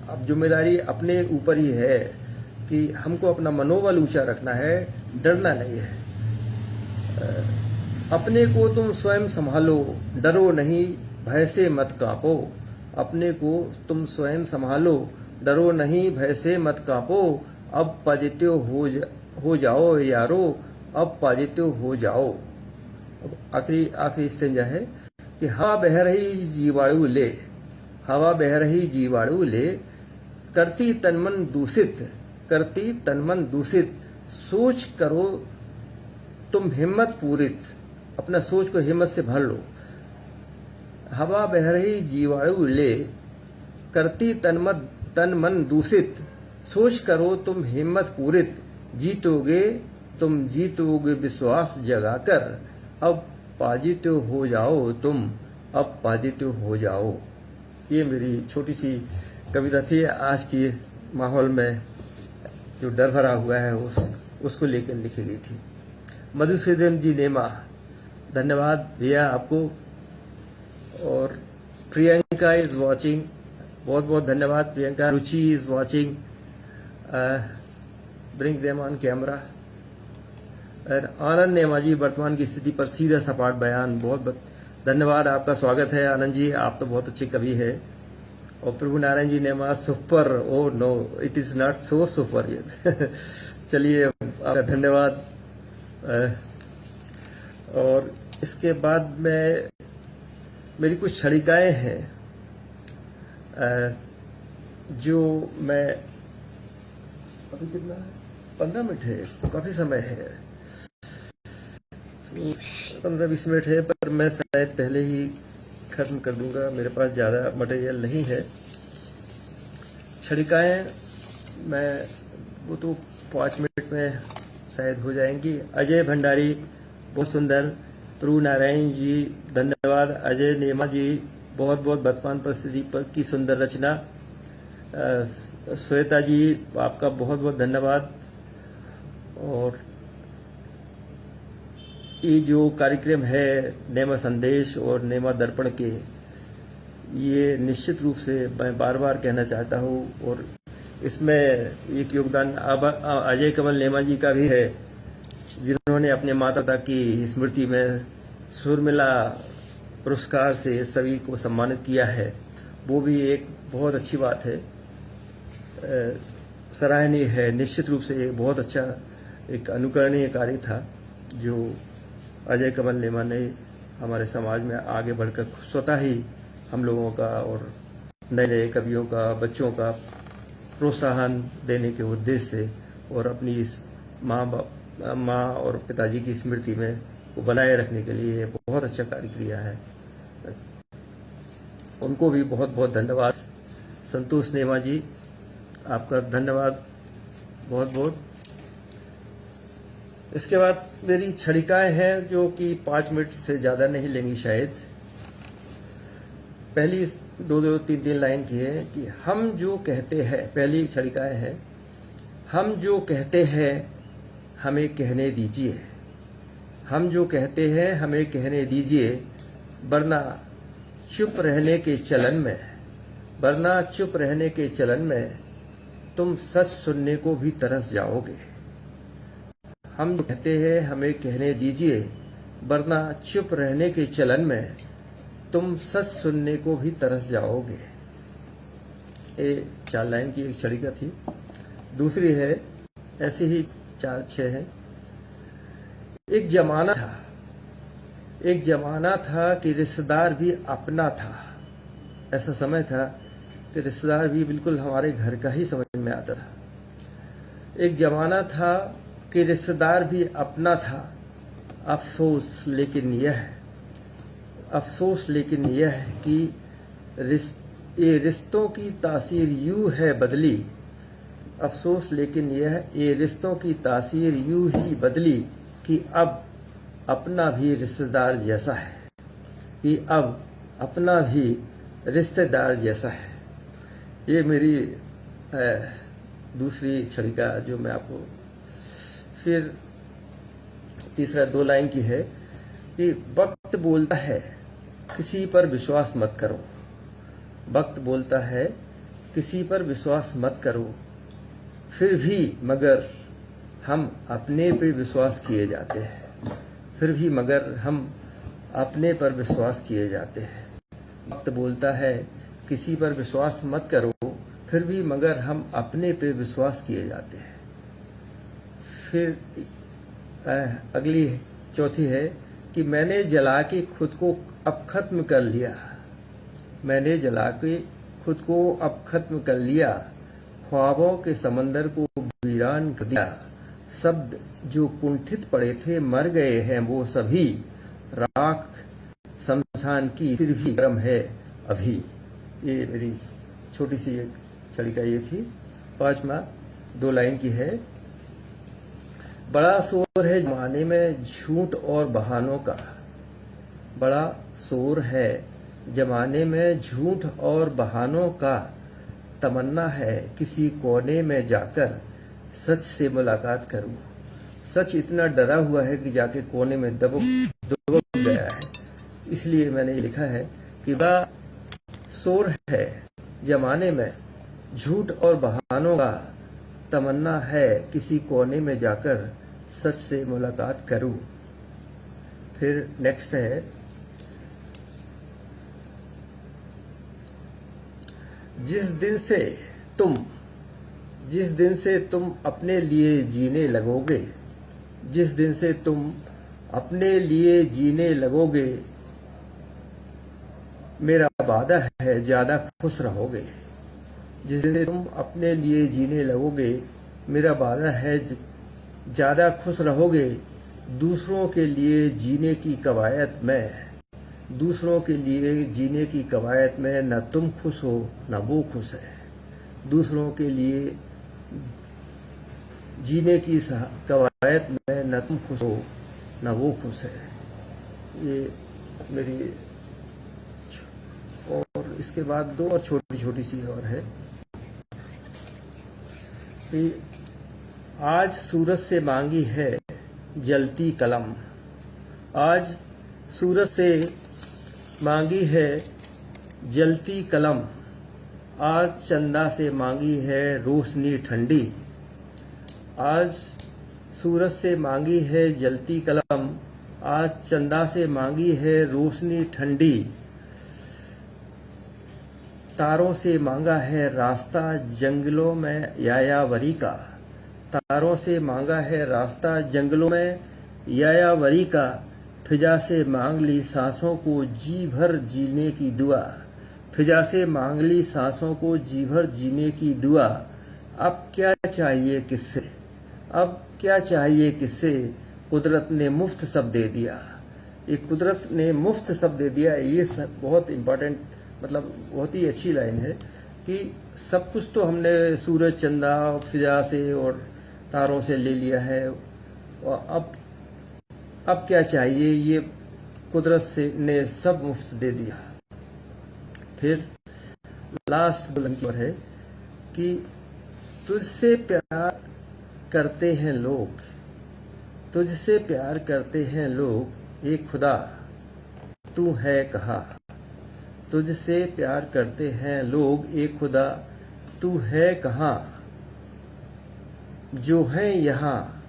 अब जिम्मेदारी अपने ऊपर ही है कि हमको अपना मनोबल ऊंचा रखना है, डरना नहीं है। अपने को तुम स्वयं संभालो, डरो नहीं, भय से मत कांपो। अपने को तुम स्वयं संभालो, डरो नहीं, भय से मत कांपो। अब पॉजिटिव हो जाओ यारो, अब पॉजिटिव हो जाओ। आखिरी स्टेंजा है कि हवा बह रही जीवाणु ले, हवा बह रही जीवाणु ले, करती तनमन दूषित, करती तनमन दूषित, सोच करो तुम हिम्मत पूरित, अपना सोच को हिम्मत से भर लो। हवा बह रही जीवाणु ले, करती तन मन दूषित, सोच करो तुम हिम्मत पूरित, जीतोगे तुम जीतोगे विश्वास जगाकर, अब पॉजिटिव हो जाओ तुम, अब पॉजिटिव हो जाओ। ये मेरी छोटी सी कविता थी, आज की माहौल में जो डर भरा हुआ है उसको लेकर लिखी गई थी। मधुसूदन जी नेमा, धन्यवाद भैया आपको। और प्रियंका इज वॉचिंग, बहुत बहुत धन्यवाद Priyanka. Ruchi is watching, bring them on camera. Anand Nema ji, वर्तमान की स्थिति पर सीधा सपाट बयान, बहुत बहुत धन्यवाद, आपका स्वागत है आनंद जी, आप तो बहुत अच्छे कवि है। और प्रभु Narayan ji Nema, super, oh no it is not so super ये चलिए आपका धन्यवाद। और इसके बाद में मेरी कुछ छड़िकाएं हैं जो मैं, अभी कितना है, 15 मिनट है, काफी समय है, 15-20 मिनट है, पर मैं शायद पहले ही खत्म कर दूंगा, मेरे पास ज़्यादा मटेरियल नहीं है। छड़िकाएँ मैं वो तो 5 मिनट में शायद हो जाएंगी। अजय भंडारी, बहुत सुंदर। प्रभु नारायण जी धन्यवाद। अजय नेमा जी, बहुत बहुत वर्तमान परिस्थिति पर की सुंदर रचना। श्वेता जी, आपका बहुत बहुत धन्यवाद। और ये जो कार्यक्रम है नेमा संदेश और नेमा दर्पण के, ये निश्चित रूप से मैं बार बार कहना चाहता हूँ, और इसमें एक योगदान अजय कमल नेमा जी का भी है, जिन्होंने अपने माता पिता की स्मृति में सुरमिला पुरस्कार से सभी को सम्मानित किया है। वो भी एक बहुत अच्छी बात है, सराहनीय है। निश्चित रूप से एक बहुत अच्छा, एक अनुकरणीय कार्य था जो अजय कमल नेमा ने हमारे समाज में आगे बढ़कर स्वतः ही हम लोगों का और नए नए कवियों का, बच्चों का प्रोत्साहन देने के उद्देश्य से और अपनी इस माँ और पिताजी की स्मृति में को बनाए रखने के लिए बहुत अच्छा कार्य किया है। उनको भी बहुत बहुत धन्यवाद। संतोष नेमा जी, आपका धन्यवाद बहुत बहुत। इसके बाद मेरी छड़िकाएं हैं जो कि 5 मिनट से ज़्यादा नहीं लेंगी शायद। पहली 2-3 लाइन की है कि हम जो कहते हैं, पहली छड़िकाएं हैं, हम जो कहते हैं हमें कहने दीजिए, हम जो कहते हैं हमें कहने दीजिए, वरना चुप रहने के चलन में, वरना चुप रहने के चलन में तुम सच सुनने को भी तरस जाओगे। हम जो कहते हैं हमें कहने दीजिए, वरना चुप रहने के चलन में तुम सच सुनने को भी तरस जाओगे। ये 4 लाइन की एक छड़िका थी। दूसरी है, ऐसे ही 4-6 है। एक जमाना था कि रिश्तेदार भी अपना था। ऐसा समय था कि रिश्तेदार भी बिल्कुल हमारे घर का ही समझ में आता था। एक जमाना था कि रिश्तेदार भी अपना था। अफसोस लेकिन यह कि ये रिश्तों की तासीर यूं है बदली। अफसोस लेकिन ये रिश्तों की तासीर यूं ही बदली कि अब अपना भी रिश्तेदार जैसा है, कि अब अपना भी रिश्तेदार जैसा है। ये मेरी दूसरी छड़िका जो मैं आपको। फिर तीसरा 2 लाइन की है कि वक्त बोलता है किसी पर विश्वास मत करो। वक्त बोलता है किसी पर विश्वास मत करो, फिर भी मगर हम अपने पर विश्वास किए जाते हैं। फिर भी मगर हम अपने पर विश्वास किए जाते हैं। वक्त बोलता है किसी पर विश्वास मत करो, फिर भी मगर हम अपने पे विश्वास किए जाते हैं। फिर अगली चौथी है कि मैंने जला के खुद को अब खत्म कर लिया। मैंने जला के खुद को अब खत्म कर लिया, ख्वाबों के समंदर को वीरान कर दिया। शब्द जो कुंठित पड़े थे मर गए हैं वो सभी, राख शमशान की फिर भी गर्म है अभी। ये मेरी छोटी सी एक छड़िका ये थी। 5वां 2 लाइन की है। बड़ा शोर है जमाने में झूठ और बहानों का। बड़ा शोर है जमाने में झूठ और बहानों का। तमन्ना है किसी कोने में जाकर सच से मुलाकात करूं। सच इतना डरा हुआ है कि जाके कोने में दबक गया इसलिए मैंने लिखा है कि बड़ा शोर है जमाने में झूठ और बहानों का, तमन्ना है किसी कोने में जाकर सच से मुलाकात करूं। फिर नेक्स्ट है, जिस दिन से तुम अपने लिए जीने लगोगे, जिस दिन से तुम अपने लिए जीने लगोगे, मेरा वादा है ज्यादा खुश रहोगे। जिस दिन से तुम अपने लिए जीने लगोगे, मेरा वादा है ज्यादा खुश रहोगे। दूसरों के लिए जीने की कवायद में, दूसरों के लिए जीने की कवायद में न तुम खुश हो न वो खुश है। दूसरों के लिए जीने की कवायद में न तुम खुश हो न वो खुश है। ये मेरी, और इसके बाद दो और छोटी छोटी सी और है कि आज सूरज से मांगी है जलती कलम, आज सूरज से मांगी है जलती कलम, आज चंदा से मांगी है रोशनी ठंडी। आज सूरज से मांगी है जलती कलम, आज चंदा से मांगी है रोशनी ठंडी। तारों से मांगा है रास्ता जंगलों में यायावरी का, तारों से मांगा है रास्ता जंगलों में यायावरी का। फिजा से मांग ली सांसों को जी भर जीने की दुआ, फिजा से मांग ली सांसों को जी भर जीने की दुआ। अब क्या चाहिए किससे, अब क्या चाहिए किससे, कुदरत ने मुफ्त सब दे दिया। ये कुदरत ने मुफ्त सब दे दिया, ये सब बहुत इम्पोर्टेंट, मतलब बहुत ही अच्छी लाइन है कि सब कुछ तो हमने सूरज चंदा फिजा से और तारों से ले लिया है, और अब क्या चाहिए, ये कुदरत से ने सब मुफ्त दे दिया। फिर लास्ट बुलंद है कि तुझसे प्यार करते हैं लोग, तुझसे प्यार करते हैं लोग, एक खुदा तू है कहाँ। तुझसे प्यार करते हैं लोग, एक खुदा तू है कहाँ। जो हैं यहाँ,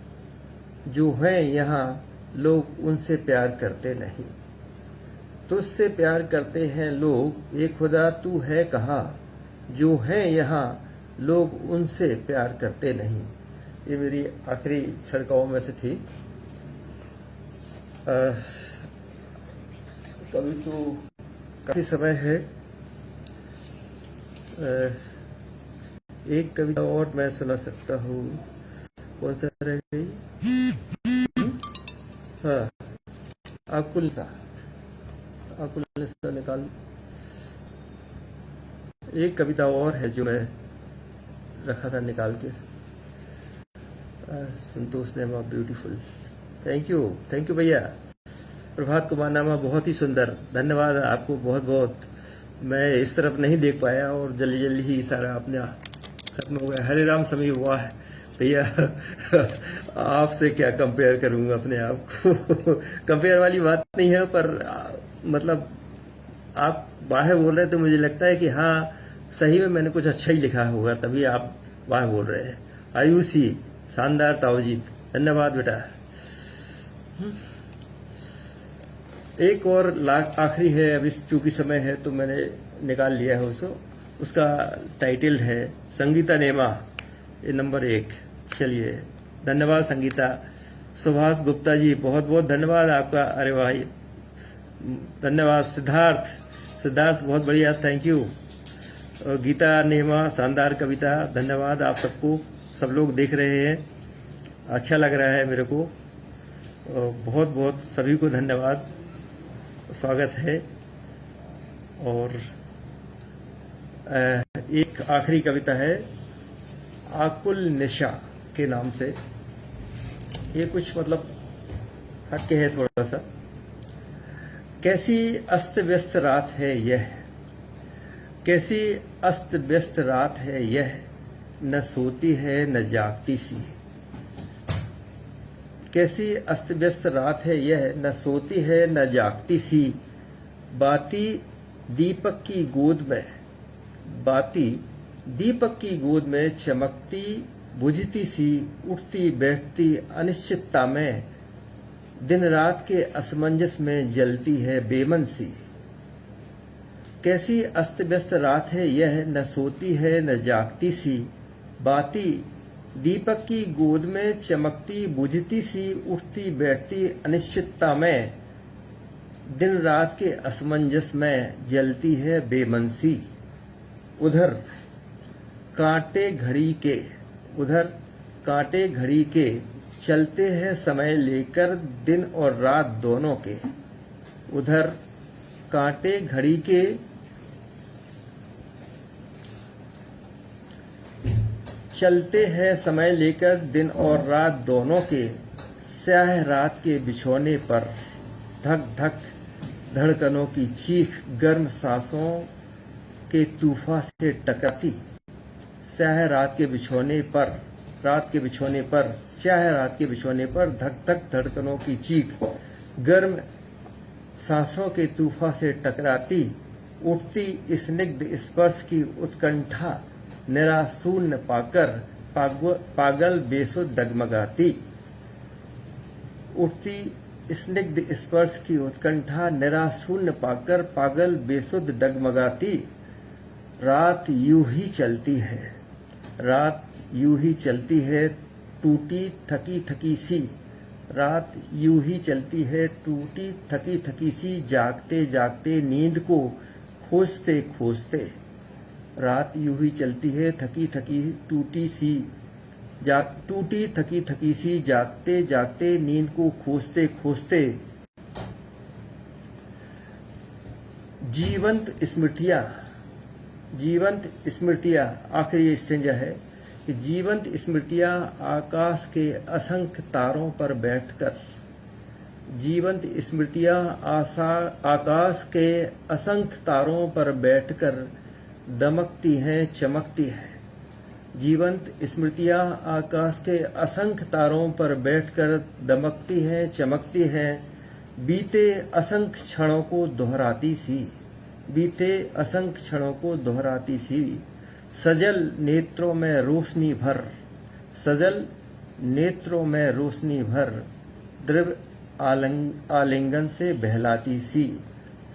जो हैं यहाँ, लोग उनसे प्यार करते नहीं। तुझसे प्यार करते हैं लोग, एक खुदा तू है कहाँ। जो हैं यहाँ, लोग उनसे प्यार करते नहीं। ये मेरी आखिरी छड़काओं में से थी। कभी तो काफी समय है, एक कविता और मैं सुना सकता हूँ। कौन सा रह गई? हाँ, आकुल सा निकाल। एक कविता और है जो मैं रखा था निकाल के। संतोष नेमा ब्यूटीफुल। थैंक यू भैया। प्रभात कुमार नामा बहुत ही सुंदर, धन्यवाद आपको बहुत बहुत। मैं इस तरफ नहीं देख पाया और जल्दी जल्दी ही सारा अपने खत्म हो गया। हरे राम समी, वाह भैया आपसे क्या कंपेयर करूंगा अपने आप को कंपेयर वाली बात नहीं है, पर मतलब आप बाहर बोल रहे हैं तो मुझे लगता है कि हाँ सही में मैंने कुछ अच्छा ही लिखा होगा, तभी आप बाहर बोल रहे हैं। आयुषी शानदार ताऊजी, धन्यवाद बेटा। एक और आखिरी है, अभी चूंकि समय है तो मैंने निकाल लिया है उसको। उसका टाइटल है संगीता नेमा, ये नंबर 1। चलिए, धन्यवाद संगीता। सुभाष गुप्ता जी बहुत बहुत धन्यवाद आपका। अरे भाई धन्यवाद। सिद्धार्थ बहुत बढ़िया, थैंक यू। गीता नेमा शानदार कविता, धन्यवाद आप सबको। सब लोग देख रहे हैं, अच्छा लग रहा है मेरे को। बहुत बहुत सभी को धन्यवाद, स्वागत है। और एक आखिरी कविता है आकुल निशा के नाम से। ये कुछ मतलब हटके है थोड़ा सा। कैसी अस्त व्यस्त रात है यह, कैसी अस्त व्यस्त रात है यह, न सोती है न जागती सी। कैसी अस्त व्यस्त रात है यह, न सोती है न जागती सी। बाती दीपक की गोद में, बाती दीपक की गोद में चमकती बुझती सी, उठती बैठती अनिश्चितता में, दिन रात के असमंजस में जलती है बेमन सी। कैसी अस्त व्यस्त रात है यह, न सोती है न जागती सी। बाती दीपक की गोद में चमकती बुझती सी, उठती बैठती अनिश्चितता में, दिन रात के असमंजस में जलती है बेमन सी। उधर कांटे घड़ी के, उधर कांटे घड़ी के चलते हैं समय लेकर दिन और रात दोनों के। उधर कांटे घड़ी के चलते हैं समय लेकर दिन और रात दोनों के। स्याह रात के बिछौने पर धक धक धड़कनों की चीख गर्म सांसों के तूफान से टकराती। स्याह रात के बिछौने पर, रात के बिछौने पर, स्याह रात के बिछौने पर धक धक धड़कनों की चीख गर्म सांसों के तूफान से टकराती। उठती स्निग्ध स्पर्श की उत्कंठा निराशून्य पाकर पागल बेसुध डगमगाती। उठती स्निग्ध स्पर्श की उत्कंठा निराशून्य पाकर पागल बेसुध डगमगाती। रात यूं ही चलती है, रात यूं ही चलती है टूटी थकी थकी सी। रात यूं ही चलती है टूटी थकी थकी सी, जागते जागते नींद को खोजते खोजते। रात यूं ही चलती है थकी थकी टूटी थकी थकी सी, जागते जागते नींद को खोजते खोजते। जीवंत स्मृतियां, जीवंत स्मृतियां, आखिरी स्टेंजा है कि जीवंत स्मृतियां आकाश के असंख्य तारों पर बैठकर, जीवंत स्मृतियां आकाश के असंख्य तारों पर बैठकर दमकती हैं चमकती हैं। जीवंत स्मृतियां आकाश के असंख्य तारों पर बैठकर दमकती हैं चमकती हैं। बीते असंख्य क्षणों को दोहराती सी, बीते असंख्य क्षणों को दोहराती सी। सजल नेत्रों में रोशनी भर, सजल नेत्रों में रोशनी भर, द्रव आलिंगन से बहलाती सी।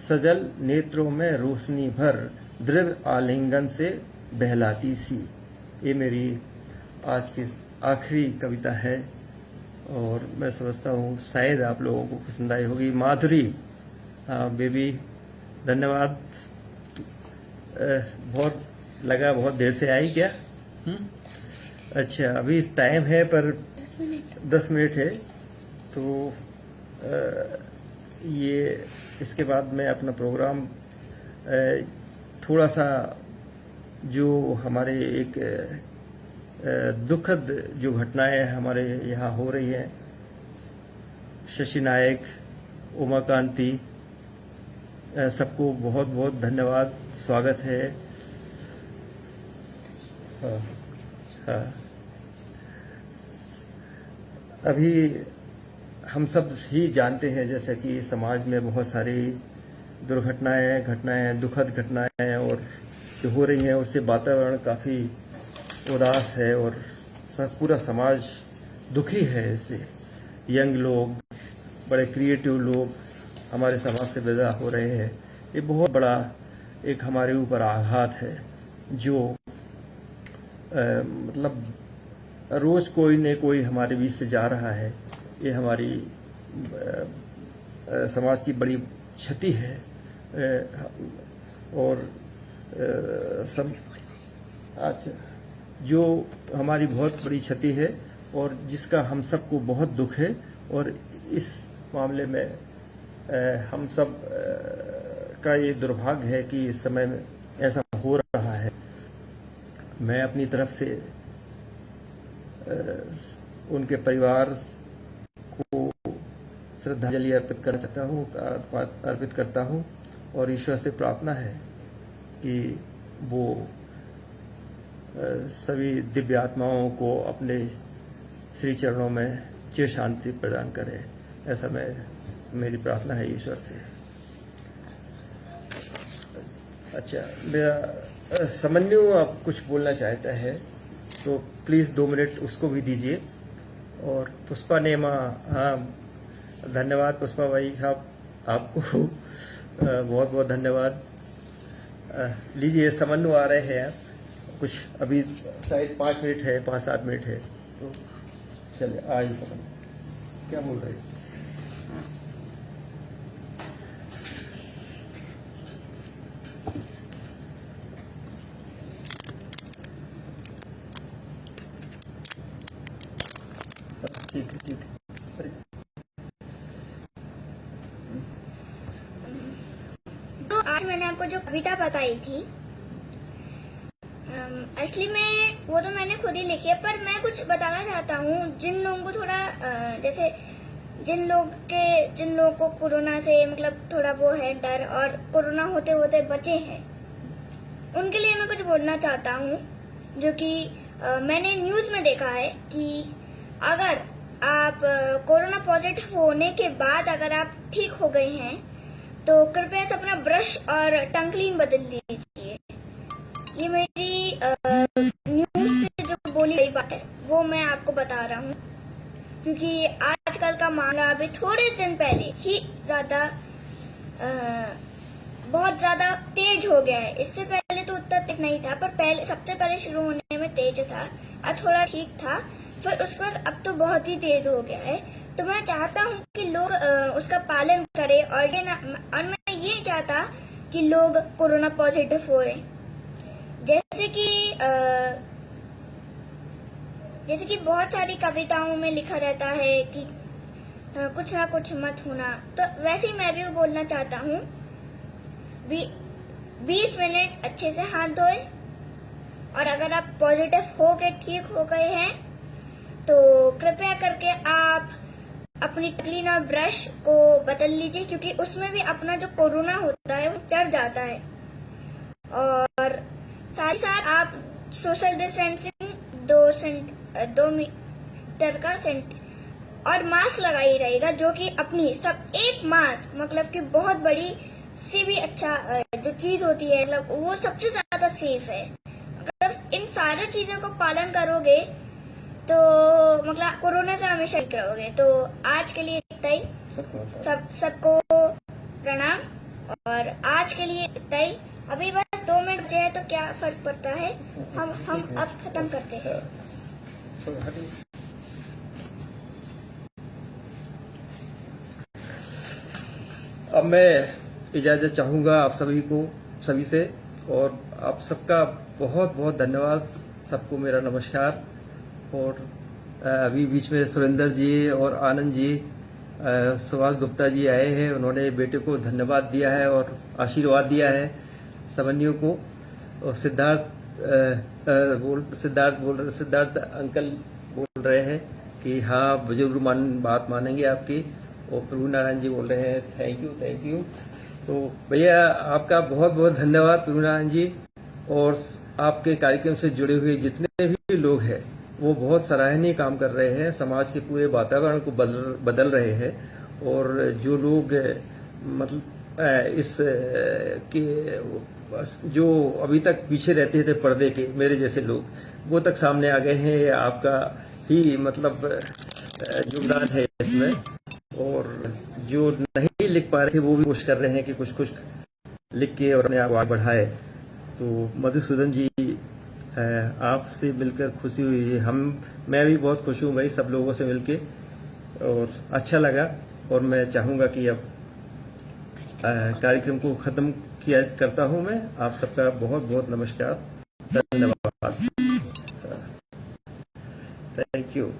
सजल नेत्रों में रोशनी भर, द्रव आलिंगन से बहलाती सी। ये मेरी आज की आखिरी कविता है और मैं समझता हूँ शायद आप लोगों को पसंद आई होगी। माधुरी, हाँ बेबी, धन्यवाद। बहुत लगा बहुत देर से आई क्या? अच्छा, अभी टाइम है पर 10 मिनट है, तो ये इसके बाद मैं अपना प्रोग्राम थोड़ा सा जो हमारे एक दुखद जो घटनाएं हमारे यहाँ हो रही हैं, शशि नायक, उमाकांति, सबको बहुत बहुत धन्यवाद, स्वागत है। हाँ, अभी हम सब ही जानते हैं जैसे कि समाज में बहुत सारी घटनाएं, दुखद घटनाएं और जो हो रही हैं, उससे वातावरण काफ़ी उदास है और पूरा समाज दुखी है इससे। यंग लोग, बड़े क्रिएटिव लोग हमारे समाज से विदा हो रहे हैं। ये बहुत बड़ा एक हमारे ऊपर आघात है जो मतलब रोज कोई न कोई हमारे बीच से जा रहा है। ये हमारी समाज की बड़ी क्षति है और सब आज जो हमारी बहुत बड़ी क्षति है और जिसका हम सबको बहुत दुख है। और इस मामले में हम सब का ये दुर्भाग्य है कि इस समय में ऐसा हो रहा है। मैं अपनी तरफ से उनके परिवार को श्रद्धांजलि अर्पित करता हूँ और ईश्वर से प्रार्थना है कि वो सभी दिव्य आत्माओं को अपने श्री चरणों में चिर शांति प्रदान करे। ऐसा मेरी प्रार्थना है ईश्वर से। अच्छा, मेरा समन्वय आप कुछ बोलना चाहता है तो प्लीज़ 2 मिनट उसको भी दीजिए। और पुष्पा नेमा, हाँ धन्यवाद पुष्पा भाई साहब, आपको बहुत बहुत धन्यवाद। लीजिए समन्वय आ रहे हैं कुछ, अभी शायद 5 मिनट है, 5-7 मिनट है, तो चलिए आज समन्वय क्या बोल रहे हैं। ठीक है ठीक है। अरे तो आज मैंने आपको जो कविता बताई थी, असली में वो तो मैंने खुद ही लिखी है, पर मैं कुछ बताना चाहता हूँ जिन लोगों को थोड़ा जैसे जिन लोगों को कोरोना से मतलब थोड़ा वो है डर, और कोरोना होते होते बचे हैं, उनके लिए मैं कुछ बोलना चाहता हूँ। जो कि मैंने न्यूज़ में देखा है कि अगर आप कोरोना पॉजिटिव होने के बाद अगर आप ठीक हो गए हैं तो कृपया से अपना ब्रश और टंग क्लीन बदल दीजिए। ये मेरी न्यूज़ से जो बोली गई बात है वो मैं आपको बता रहा हूँ, क्योंकि आजकल का मामला अभी थोड़े दिन पहले ही बहुत ज्यादा तेज हो गया है। इससे पहले तो उतना तेज नहीं था, पर सबसे पहले शुरू होने में तेज था, अब थोड़ा ठीक था, फिर उसके बाद अब तो बहुत ही तेज हो गया है। तो मैं चाहता हूँ कि लोग उसका पालन करें, और मैं ये चाहता कि लोग कोरोना पॉजिटिव होए। जैसे कि बहुत सारी कविताओं में लिखा रहता है कि कुछ ना कुछ मत होना, तो वैसे ही मैं भी बोलना चाहता हूँ 20 मिनट अच्छे से हाथ धोए, और अगर आप पॉजिटिव हो के ठीक हो गए हैं तो कृपया करके आप अपनी क्लीन और ब्रश को बदल लीजिए, क्योंकि उसमें भी अपना जो कोरोना होता है वो चढ़ जाता है। और साथ ही साथ आप सोशल डिस्टेंसिंग 2 मीटर का और मास्क लगाई रहेगा, जो कि अपनी सब एक मास्क मतलब कि बहुत बड़ी से भी अच्छा जो चीज होती है, मतलब वो सबसे ज्यादा सेफ है। अगर इन सारी चीजों को पालन करोगे तो मतलब कोरोना से हमेशा ठीक रहोगे। तो आज के लिए इतना ही, सबको प्रणाम, और आज के लिए इतना ही। अभी बस 2 मिनट बचे हैं तो क्या फर्क पड़ता है, हम अब खत्म करते हैं। अब मैं इजाज़त चाहूँगा आप सभी से, और आप सबका बहुत बहुत धन्यवाद। सबको मेरा नमस्कार। और अभी बीच में सुरेंद्र जी और आनंद जी, सुभाष गुप्ता जी आए हैं, उन्होंने बेटे को धन्यवाद दिया है और आशीर्वाद दिया है समन्वय को। और सिद्धार्थ अंकल बोल रहे हैं कि हाँ बुजुर्ग बात मानेंगे आपकी। और प्रभु नारायण जी बोल रहे हैं थैंक यू। तो भैया आपका बहुत बहुत धन्यवाद प्रभु नारायण जी। और आपके कार्यक्रम से जुड़े हुए जितने भी लोग हैं वो बहुत सराहनीय काम कर रहे हैं, समाज के पूरे वातावरण को बदल रहे हैं। और जो लोग मतलब इस के जो अभी तक पीछे रहते थे पर्दे के, मेरे जैसे लोग, वो तक सामने आ गए हैं। आपका ही मतलब योगदान है इसमें। और जो नहीं लिख पा रहे थे वो भी कोशिश कर रहे हैं कि कुछ लिख के और अपने आप आगे बढ़ाए। तो मधुसूदन जी, आपसे मिलकर खुशी हुई है। मैं भी बहुत खुश हूँ भाई, सब लोगों से मिलके, और अच्छा लगा। और मैं चाहूँगा कि अब कार्यक्रम को ख़त्म करता हूँ मैं। आप सबका बहुत बहुत नमस्कार, धन्यवाद, थैंक यू।